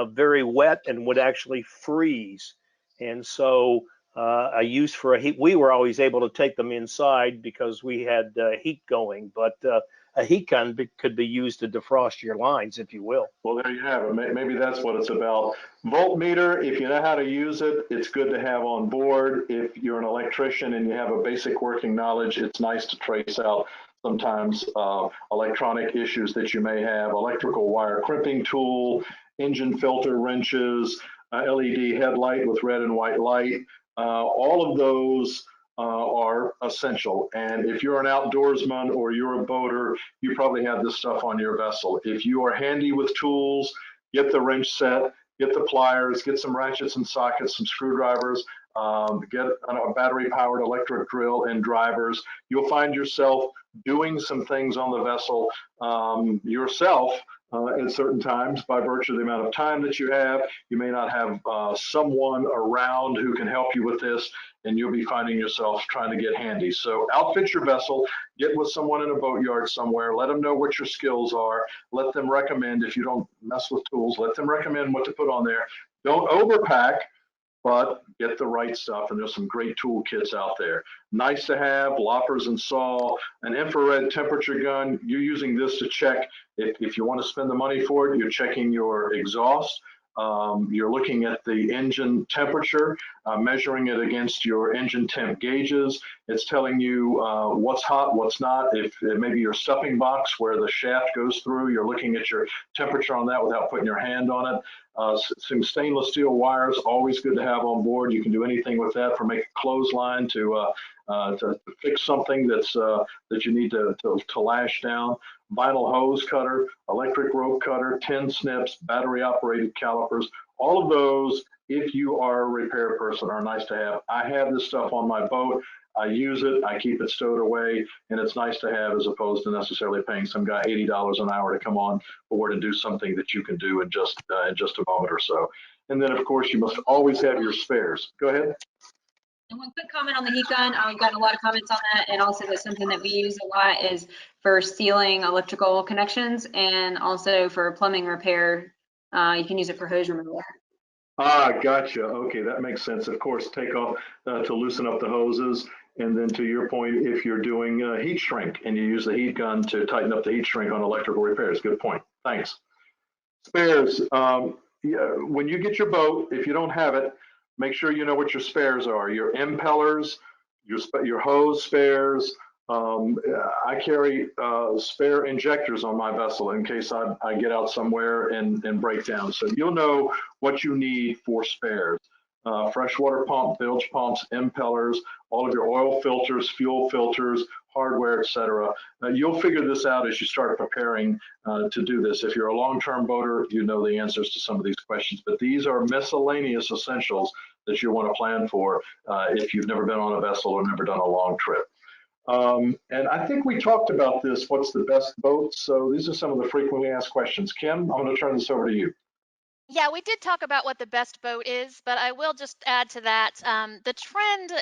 very wet and would actually freeze. And so a use for a heat, we were always able to take them inside because we had heat going, but a heat gun could be used to defrost your lines, if you will. Well, there you have it. Maybe that's what it's about. Voltmeter, if you know how to use it, it's good to have on board. If you're an electrician and you have a basic working knowledge, it's nice to trace out sometimes electronic issues that you may have. Electrical wire crimping tool, engine filter wrenches, LED headlight with red and white light. All of those are essential. And if you're an outdoorsman or you're a boater, you probably have this stuff on your vessel. If you are handy with tools, get the wrench set, get the pliers, get some ratchets and sockets, some screwdrivers, get a battery-powered electric drill and drivers. You'll find yourself doing some things on the vessel yourself at certain times by virtue of the amount of time that you have. You may not have someone around who can help you with this, and you'll be finding yourself trying to get handy. So outfit your vessel, get with someone in a boatyard somewhere, let them know what your skills are, let them recommend, if you don't mess with tools, let them recommend what to put on there. Don't overpack, but get the right stuff, and there's some great toolkits out there. Nice to have, loppers and saw, an infrared temperature gun. You're using this to check, if you want to spend the money for it, you're checking your exhaust. You're looking at the engine temperature, measuring it against your engine temp gauges. It's telling you what's hot, what's not. If maybe your stuffing box where the shaft goes through, you're looking at your temperature on that without putting your hand on it. Some stainless steel wires, always good to have on board. You can do anything with that, from make a clothesline to fix something that's that you need to lash down. Vinyl hose cutter, electric rope cutter, tin snips, battery operated calipers. All of those, if you are a repair person, are nice to have. I have this stuff on my boat. I use it, I keep it stowed away, and it's nice to have as opposed to necessarily paying some guy $80 an hour to come on board and do something that you can do in just a moment or so. And then, of course, you must always have your spares. Go ahead. And one quick comment on the heat gun. We've got a lot of comments on that, and also that's something that we use a lot is for sealing electrical connections and also for plumbing repair. You can use it for hose removal. Ah, gotcha. Okay, that makes sense. Of course, take off to loosen up the hoses. And then to your point, if you're doing heat shrink and you use the heat gun to tighten up the heat shrink on electrical repairs. Good point. Thanks. Spares. Yeah, when you get your boat, if you don't have it, make sure you know what your spares are. Your impellers, your hose spares. I carry spare injectors on my vessel in case I get out somewhere and break down. So you'll know what you need for spares. Freshwater pump, bilge pumps, impellers, all of your oil filters, fuel filters, hardware, etc. You'll figure this out as you start preparing to do this. If you're a long-term boater, you know the answers to some of these questions, but these are miscellaneous essentials that you want to plan for if you've never been on a vessel or never done a long trip. And I think we talked about this, what's the best boat? So these are some of the frequently asked questions. Kim, I'm going to turn this over to you. Yeah, we did talk about what the best boat is, but I will just add to that. The trend,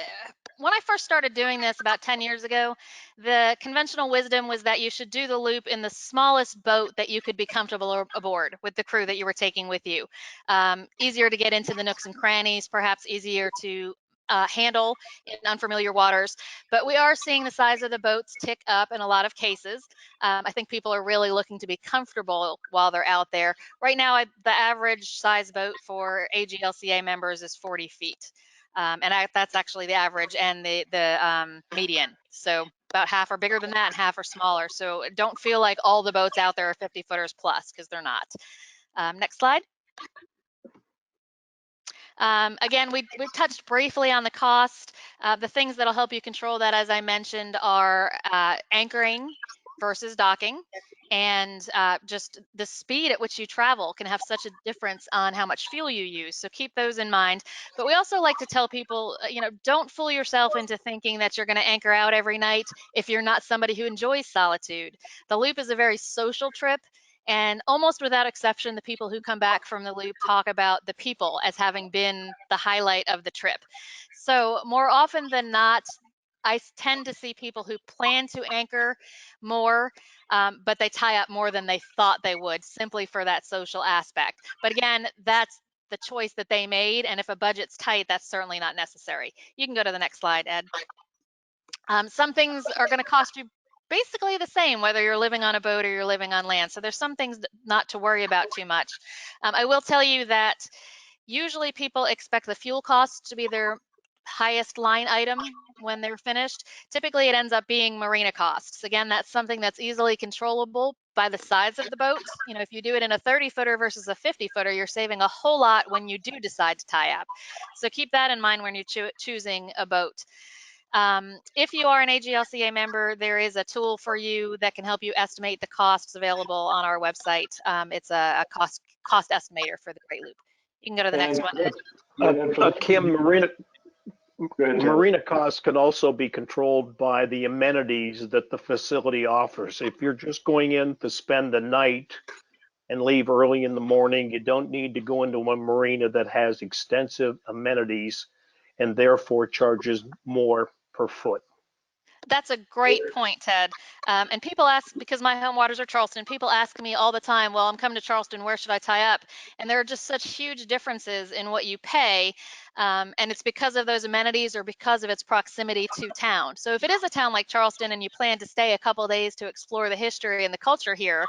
when I first started doing this about 10 years ago, the conventional wisdom was that you should do the loop in the smallest boat that you could be comfortable aboard with the crew that you were taking with you. Easier to get into the nooks and crannies, perhaps easier to handle in unfamiliar waters. But we are seeing the size of the boats tick up in a lot of cases. I think people are really looking to be comfortable while they're out there. Right now, the average size boat for AGLCA members is 40 feet. That's actually the average and the median. So about half are bigger than that and half are smaller. So don't feel like all the boats out there are 50 footers plus, because they're not. Next slide. Again, we've touched briefly on the cost. The things that'll help you control that, as I mentioned, are anchoring versus docking, and just the speed at which you travel can have such a difference on how much fuel you use. So keep those in mind. But we also like to tell people, don't fool yourself into thinking that you're going to anchor out every night if you're not somebody who enjoys solitude. The loop is a very social trip. And almost without exception, the people who come back from the loop talk about the people as having been the highlight of the trip. So more often than not, I tend to see people who plan to anchor more, but they tie up more than they thought they would, simply for that social aspect. But again, that's the choice that they made. And if a budget's tight, that's certainly not necessary. You can go to the next slide, Ed. Some things are going to cost you basically the same, whether you're living on a boat or you're living on land. So there's some things not to worry about too much. I will tell you that usually people expect the fuel costs to be their highest line item when they're finished. Typically it ends up being marina costs. Again, that's something that's easily controllable by the size of the boat. If you do it in a 30 footer versus a 50 footer, you're saving a whole lot when you do decide to tie up. So keep that in mind when you're choosing a boat. If you are an AGLCA member, there is a tool for you that can help you estimate the costs available on our website. It's a cost estimator for the Great Loop. You can go to the next one. Kim, marina costs can also be controlled by the amenities that the facility offers. If you're just going in to spend the night, and leave early in the morning. You don't need to go into a marina that has extensive amenities and therefore charges more per foot. That's a great point, Ted. And people ask, because my home waters are Charleston, people ask me all the time, well, I'm coming to Charleston, where should I tie up? And there are just such huge differences in what you pay. And it's because of those amenities or because of its proximity to town. So if it is a town like Charleston and you plan to stay a couple of days to explore the history and the culture here,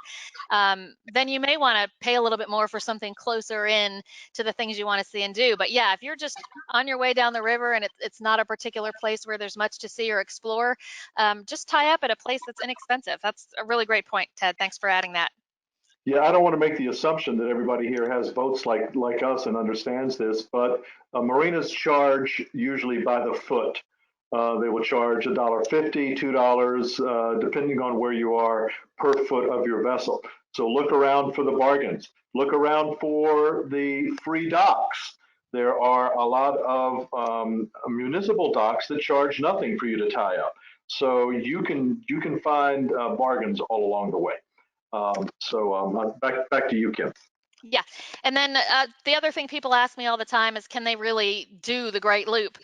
then you may want to pay a little bit more for something closer in to the things you want to see and do. But yeah, if you're just on your way down the river and it's not a particular place where there's much to see or explore, just tie up at a place that's inexpensive. That's a really great point, Ted. Thanks for adding that. Yeah, I don't want to make the assumption that everybody here has boats like us and understands this, but marinas charge usually by the foot. They will charge $1.50, $2, depending on where you are per foot of your vessel. So look around for the bargains. Look around for the free docks. There are a lot of municipal docks that charge nothing for you to tie up. So you can find bargains all along the way. Back to you, Kim. Yeah, and then the other thing people ask me all the time is, can they really do the Great Loop?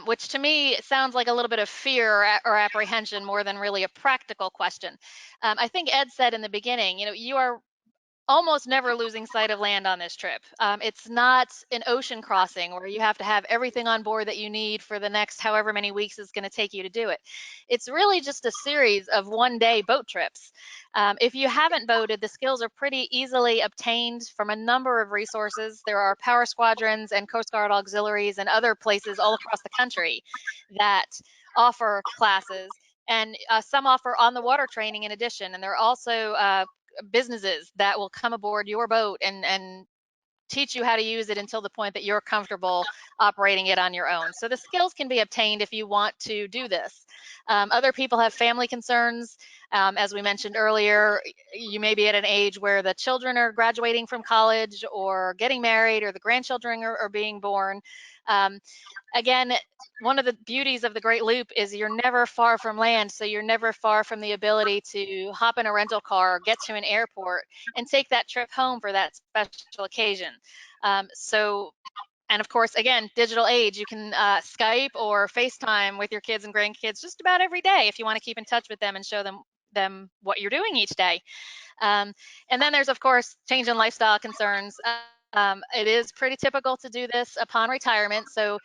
Which to me sounds like a little bit of fear or apprehension more than really a practical question. I think Ed said in the beginning, you are almost never losing sight of land on this trip. It's not an ocean crossing where you have to have everything on board that you need for the next however many weeks it's going to take you to do it. It's really just a series of one-day boat trips. If you haven't boated, the skills are pretty easily obtained from a number of resources. There are power squadrons and Coast Guard auxiliaries and other places all across the country that offer classes, and some offer on the water training in addition. And there are also businesses that will come aboard your boat and teach you how to use it until the point that you're comfortable operating it on your own. So the skills can be obtained if you want to do this. Other people have family concerns. As we mentioned earlier, you may be at an age where the children are graduating from college or getting married, or the grandchildren are being born. Again, one of the beauties of the Great Loop is you're never far from land, so you're never far from the ability to hop in a rental car, get to an airport, and take that trip home for that special occasion. And of course, again, digital age, you can Skype or FaceTime with your kids and grandkids just about every day if you want to keep in touch with them and show them what you're doing each day. And then there's, of course, change in lifestyle concerns. It is pretty typical to do this upon retirement. So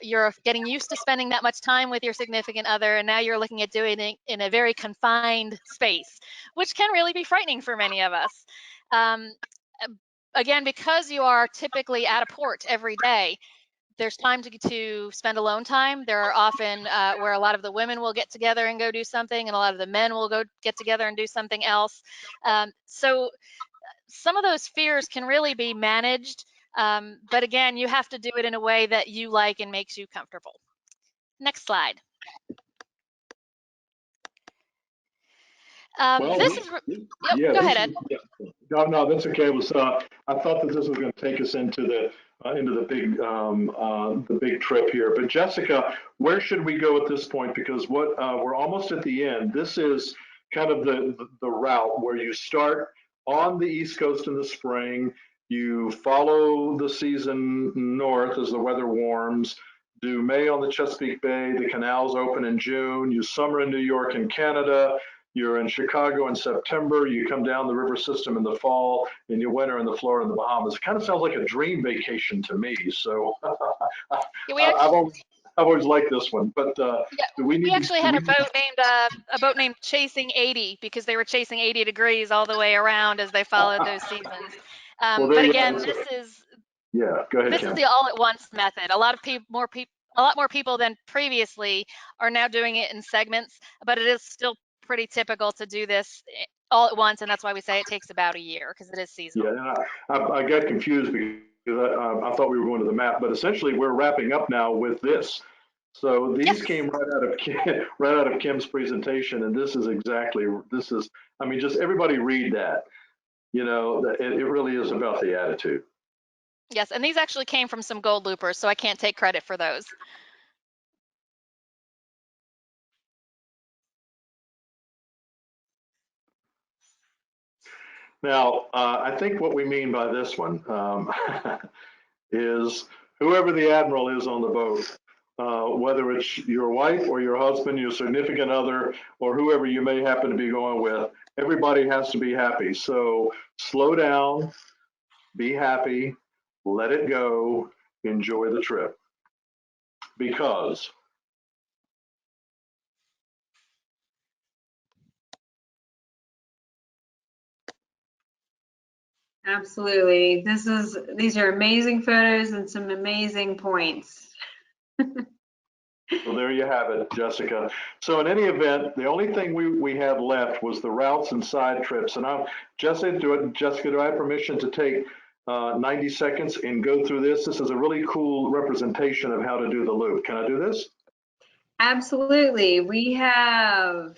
you're getting used to spending that much time with your significant other, and now you're looking at doing it in a very confined space, which can really be frightening for many of us. Again, because you are typically at a port every day, there's time to spend alone time. There are often where a lot of the women will get together and go do something, and a lot of the men will go get together and do something else. So some of those fears can really be managed, but again, you have to do it in a way that you like and makes you comfortable. Next slide. Go ahead, Ed. No, that's okay. It was I thought that this was going to take us into the big trip here. But Jessica, where should we go at this point? Because we're almost at the end. This is kind of the route where you start on the East Coast in the spring. You follow the season north as the weather warms. Do May on the Chesapeake Bay. The canals open in June. You summer in New York and Canada. You're in Chicago in September. You come down the river system in the fall, and you winter in the Florida and the Bahamas. It kind of sounds like a dream vacation to me. So I've always liked this one. But we actually had a boat named Chasing 80 because they were chasing 80 degrees all the way around as they followed those seasons. But again, go ahead, this Kim. is the all-at-once method. A lot more people than previously are now doing it in segments, but it is still pretty typical to do this all at once, and that's why we say it takes about a year, because it is seasonal. Yeah, and I got confused because I thought we were going to the map, but essentially we're wrapping up now with this. So these came right out of Kim's presentation, and this is I mean, just everybody read that. It really is about the attitude. Yes, and these actually came from some gold loopers, so I can't take credit for those. Now, I think what we mean by this one is whoever the admiral is on the boat, whether it's your wife or your husband, your significant other, or whoever you may happen to be going with, everybody has to be happy. So slow down, be happy, let it go, enjoy the trip. Because Absolutely. These are amazing photos and some amazing points. well, there you have it, Jessica. So in any event, the only thing we had left was the routes and side trips. And Jessica, do I have permission to take 90 seconds and go through this? This is a really cool representation of how to do the loop. Can I do this? Absolutely. We have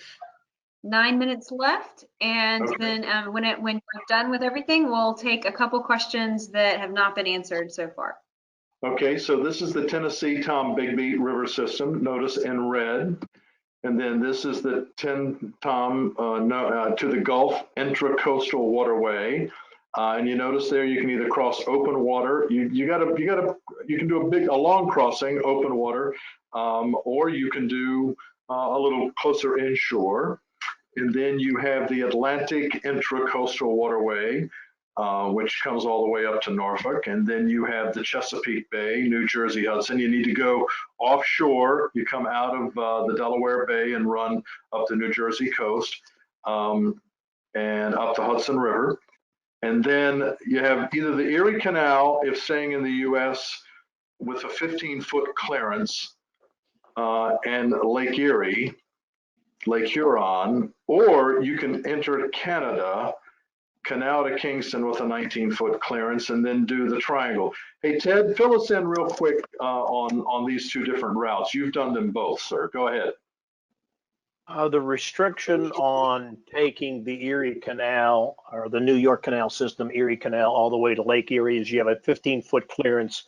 9 minutes left, and Okay. then when we're done with everything, we'll take a couple questions that have not been answered so far. Okay, so this is the Tennessee Tom Bigby River System, notice in red. And then this is the Tom to the Gulf Intracoastal Waterway. And you notice there you can either cross open water. You can do a long crossing, open water, or you can do a little closer inshore. And then you have the Atlantic Intracoastal Waterway, which comes all the way up to Norfolk. And then you have the Chesapeake Bay, New Jersey, Hudson. You need to go offshore. You come out of the Delaware Bay and run up the New Jersey coast and up the Hudson River. And then you have either the Erie Canal, if staying in the US, with a 15-foot clearance, and Lake Erie, Lake Huron, or you can enter Canada, Canal to Kingston with a 19-foot clearance, and then do the triangle. Hey, Ted, fill us in real quick on these two different routes. You've done them both, sir. Go ahead. The restriction on taking the Erie Canal or the New York Canal system, Erie Canal, all the way to Lake Erie is you have a 15-foot clearance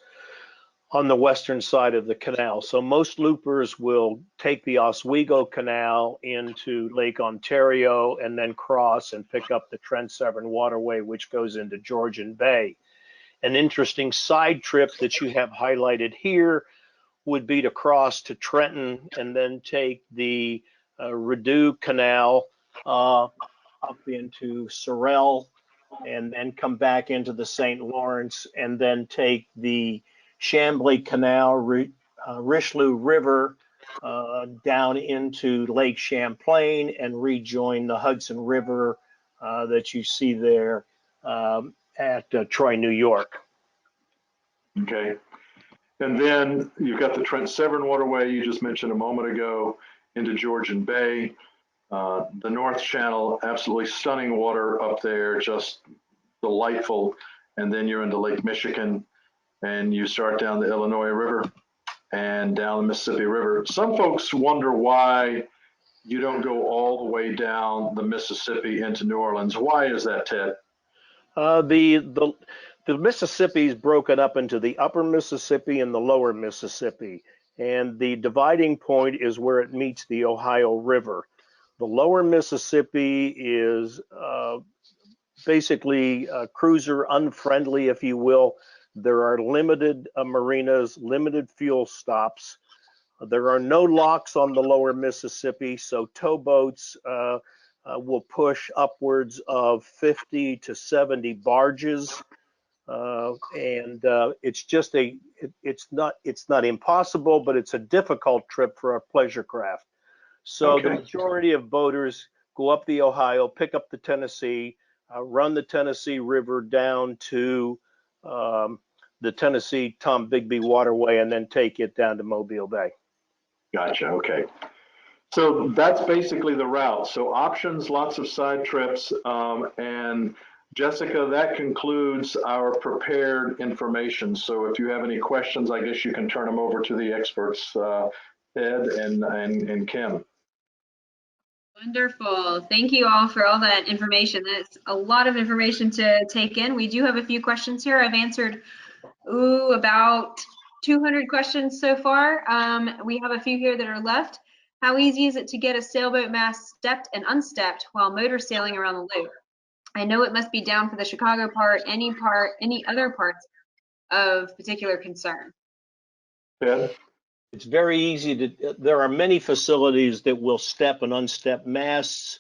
on the western side of the canal. So most loopers will take the Oswego Canal into Lake Ontario and then cross and pick up the Trent Severn Waterway, which goes into Georgian Bay. An interesting side trip that you have highlighted here would be to cross to Trenton and then take the Rideau Canal up into Sorel and then come back into the St. Lawrence and then take the Chambly Canal, Richelieu River down into Lake Champlain and rejoin the Hudson River that you see there at Troy, New York. Okay. And then you've got the Trent Severn Waterway you just mentioned a moment ago into Georgian Bay. The North Channel, absolutely stunning water up there, just delightful. And then you're into Lake Michigan and you start down the Illinois River and down the Mississippi River. Some folks wonder why you don't go all the way down the Mississippi into New Orleans. Why is that, Ted? The Mississippi is broken up into the upper Mississippi and the lower Mississippi, and the dividing point is where it meets the Ohio River. The lower Mississippi is basically cruiser unfriendly, if you will. There are limited marinas, limited fuel stops. There are no locks on the lower Mississippi, so towboats will push upwards of 50 to 70 barges. It's just it's not impossible, but it's a difficult trip for a pleasure craft. So the majority of boaters go up the Ohio, pick up the Tennessee, run the Tennessee River down to the Tennessee Tom Bigby Waterway, and then take it down to Mobile Bay. Gotcha. Okay. So that's basically the route. So options, lots of side trips, and Jessica, that concludes our prepared information. So if you have any questions, I guess you can turn them over to the experts, Ed and Kim. Wonderful. Thank you all for all that information. That's a lot of information to take in. We do have a few questions here. I've answered about 200 questions so far. We have a few here that are left. How easy is it to get a sailboat mast stepped and unstepped while motor sailing around the loop? I know it must be down for the Chicago part, any other parts of particular concern? Ted? It's very easy to, there are many facilities that will step and unstep masts.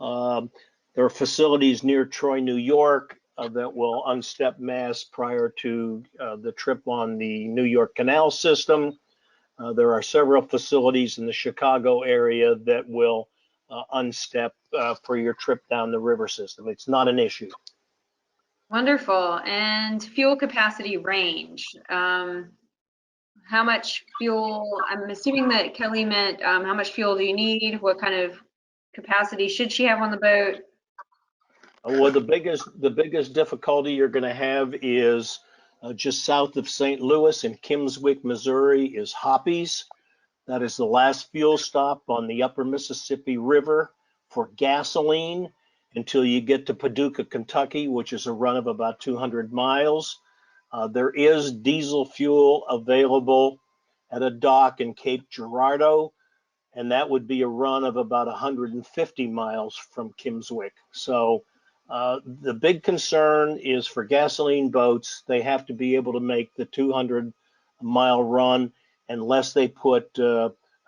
There are facilities near Troy, New York that will unstep masts prior to the trip on the New York Canal system. There are several facilities in the Chicago area that will unstep for your trip down the river system. It's not an issue. Wonderful. And fuel capacity range. How much fuel, I'm assuming that Kelly meant how much fuel do you need? What kind of capacity should she have on the boat? Well, the biggest difficulty you're going to have is just south of St. Louis in Kimmswick, Missouri, is Hoppies. That is the last fuel stop on the upper Mississippi River for gasoline until you get to Paducah, Kentucky, which is a run of about 200 miles. There is diesel fuel available at a dock in Cape Girardeau, and that would be a run of about 150 miles from Kimmswick. So the big concern is for gasoline boats, they have to be able to make the 200-mile run unless they put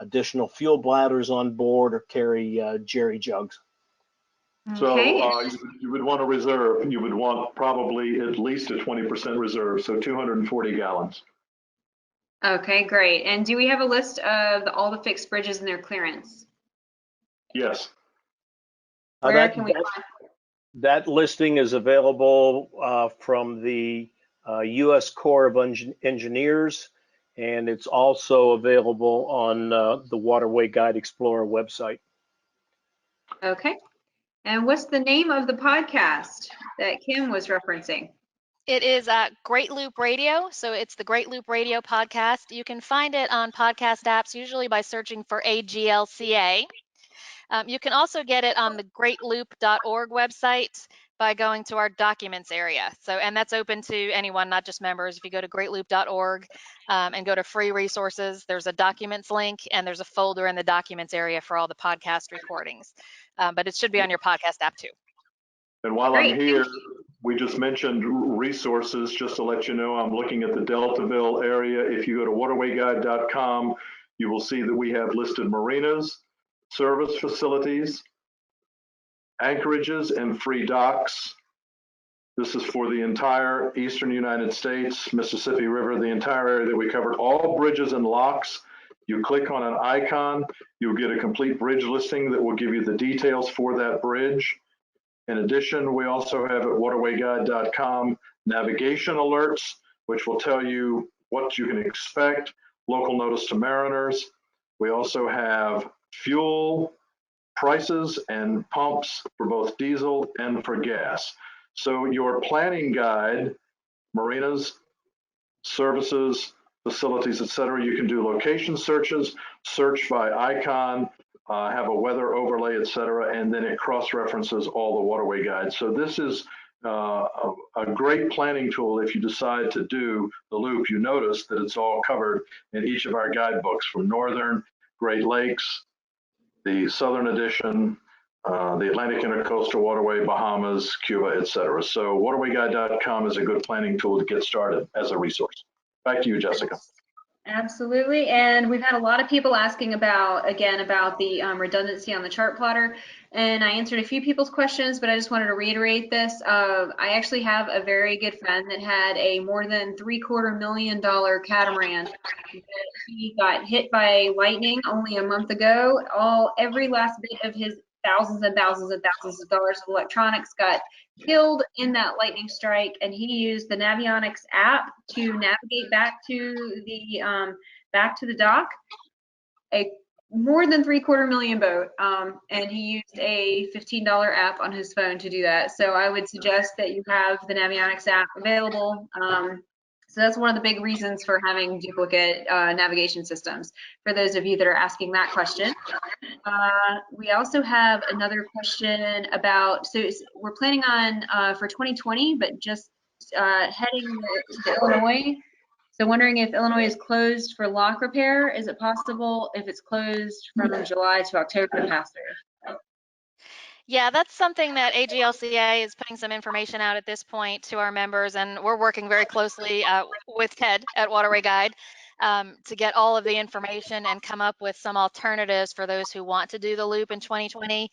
additional fuel bladders on board or carry jerry jugs. Okay. So you would want a reserve. You would want probably at least a 20% reserve, so 240 gallons. Okay, great. And do we have a list of all the fixed bridges and their clearance? Yes. Where can we find? That listing is available from the U.S. Corps of Engineers, and it's also available on the Waterway Guide Explorer website. Okay. And what's the name of the podcast that Kim was referencing? It is Great Loop Radio. So it's the Great Loop Radio podcast. You can find it on podcast apps, usually by searching for AGLCA. You can also get it on the greatloop.org website by going to our documents area. So, and that's open to anyone, not just members. If you go to greatloop.org and go to free resources, there's a documents link and there's a folder in the documents area for all the podcast recordings. But it should be on your podcast app too. And while Great. I'm here, we just mentioned resources. Just to let you know, I'm looking at the Deltaville area. If you go to waterwayguide.com, you will see that we have listed marinas, service facilities, anchorages, and free docks. This is for the entire eastern United States, Mississippi River, the entire area that we covered, all bridges and locks. You click on an icon, you'll get a complete bridge listing that will give you the details for that bridge. In addition, we also have at waterwayguide.com navigation alerts, which will tell you what you can expect, local notice to mariners. We also have fuel prices and pumps for both diesel and for gas. So your planning guide, marinas, services, facilities, etc. You can do location searches, search by icon, have a weather overlay, etc., and then it cross-references all the waterway guides. So this is a great planning tool if you decide to do the loop. You notice that it's all covered in each of our guidebooks, from Northern, Great Lakes, the Southern Edition, the Atlantic Intercoastal Waterway, Bahamas, Cuba, etc. So waterwayguide.com is a good planning tool to get started as a resource. Back to you, Jessica. Absolutely. And we've had a lot of people asking about, again, about the redundancy on the chart plotter. And I answered a few people's questions, but I just wanted to reiterate this. I actually have a very good friend that had a more than $750,000 catamaran. He got hit by lightning only a month ago. Every last bit of his thousands and thousands and thousands of dollars of electronics got killed in that lightning strike, and he used the Navionics app to navigate back to the dock. A more than $750,000 boat, and he used a $15 app on his phone to do that. So I would suggest that you have the Navionics app available. So that's one of the big reasons for having duplicate navigation systems, for those of you that are asking that question. We also have another question about, so we're planning on for 2020, but just heading to Illinois. So wondering if Illinois is closed for lock repair. Is it possible if it's closed from July to October to pass through? Yeah, that's something that AGLCA is putting some information out at this point to our members, and we're working very closely with Ted at Waterway Guide to get all of the information and come up with some alternatives for those who want to do the loop in 2020.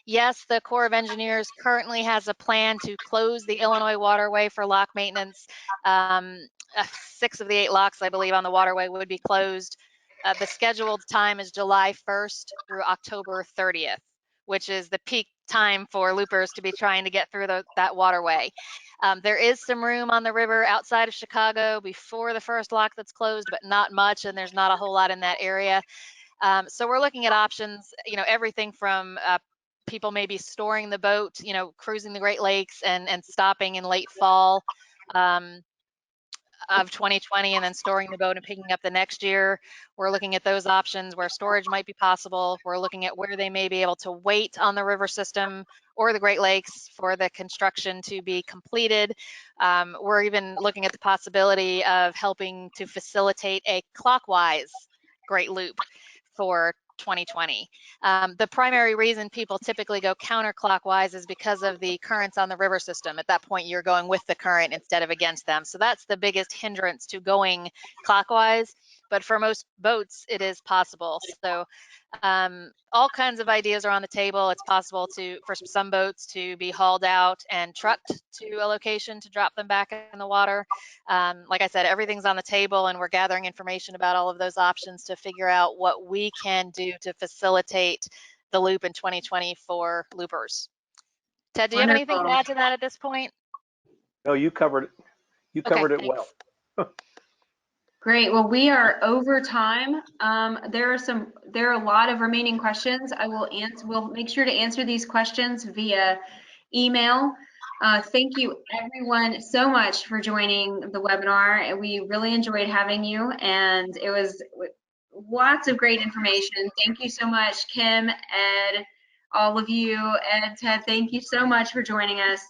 Yes, the Corps of Engineers currently has a plan to close the Illinois Waterway for lock maintenance. 6 of the 8 locks, I believe, on the waterway would be closed. The scheduled time is July 1st through October 30th, which is the peak time for loopers to be trying to get through that waterway. There is some room on the river outside of Chicago before the first lock that's closed, but not much, and there's not a whole lot in that area. So we're looking at options, everything from people maybe storing the boat, cruising the Great Lakes and stopping in late fall of 2020 and then storing the boat and picking up the next year. We're looking at those options where storage might be possible. We're looking at where they may be able to wait on the river system or the Great Lakes for the construction to be completed. We're even looking at the possibility of helping to facilitate a clockwise Great Loop for 2020. The primary reason people typically go counterclockwise is because of the currents on the river system. At that point, you're going with the current instead of against them. So that's the biggest hindrance to going clockwise. But for most boats, it is possible. So all kinds of ideas are on the table. It's possible for some boats to be hauled out and trucked to a location to drop them back in the water. Like I said, everything's on the table, and we're gathering information about all of those options to figure out what we can do to facilitate the loop in 2020 for loopers. Ted, do you have anything to add to that at this point? No, you covered it. You covered it well. Great. Well, we are over time. There are a lot of remaining questions. We'll make sure to answer these questions via email. Thank you everyone so much for joining the webinar. We really enjoyed having you, and it was lots of great information. Thank you so much, Kim, Ed, all of you, Ed, Ted, thank you so much for joining us.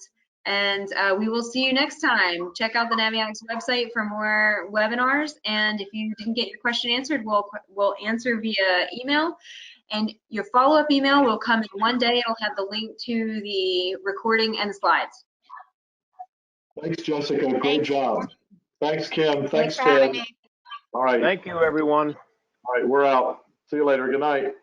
And we will see you next time. Check out the Navionics website for more webinars. And if you didn't get your question answered, we'll answer via email. And your follow-up email will come in one day. It'll have the link to the recording and slides. Thanks, Jessica. Great job. Thanks, Kim. Thanks, for having Ted. me. All right. Thank you, everyone. All right, we're out. See you later. Good night.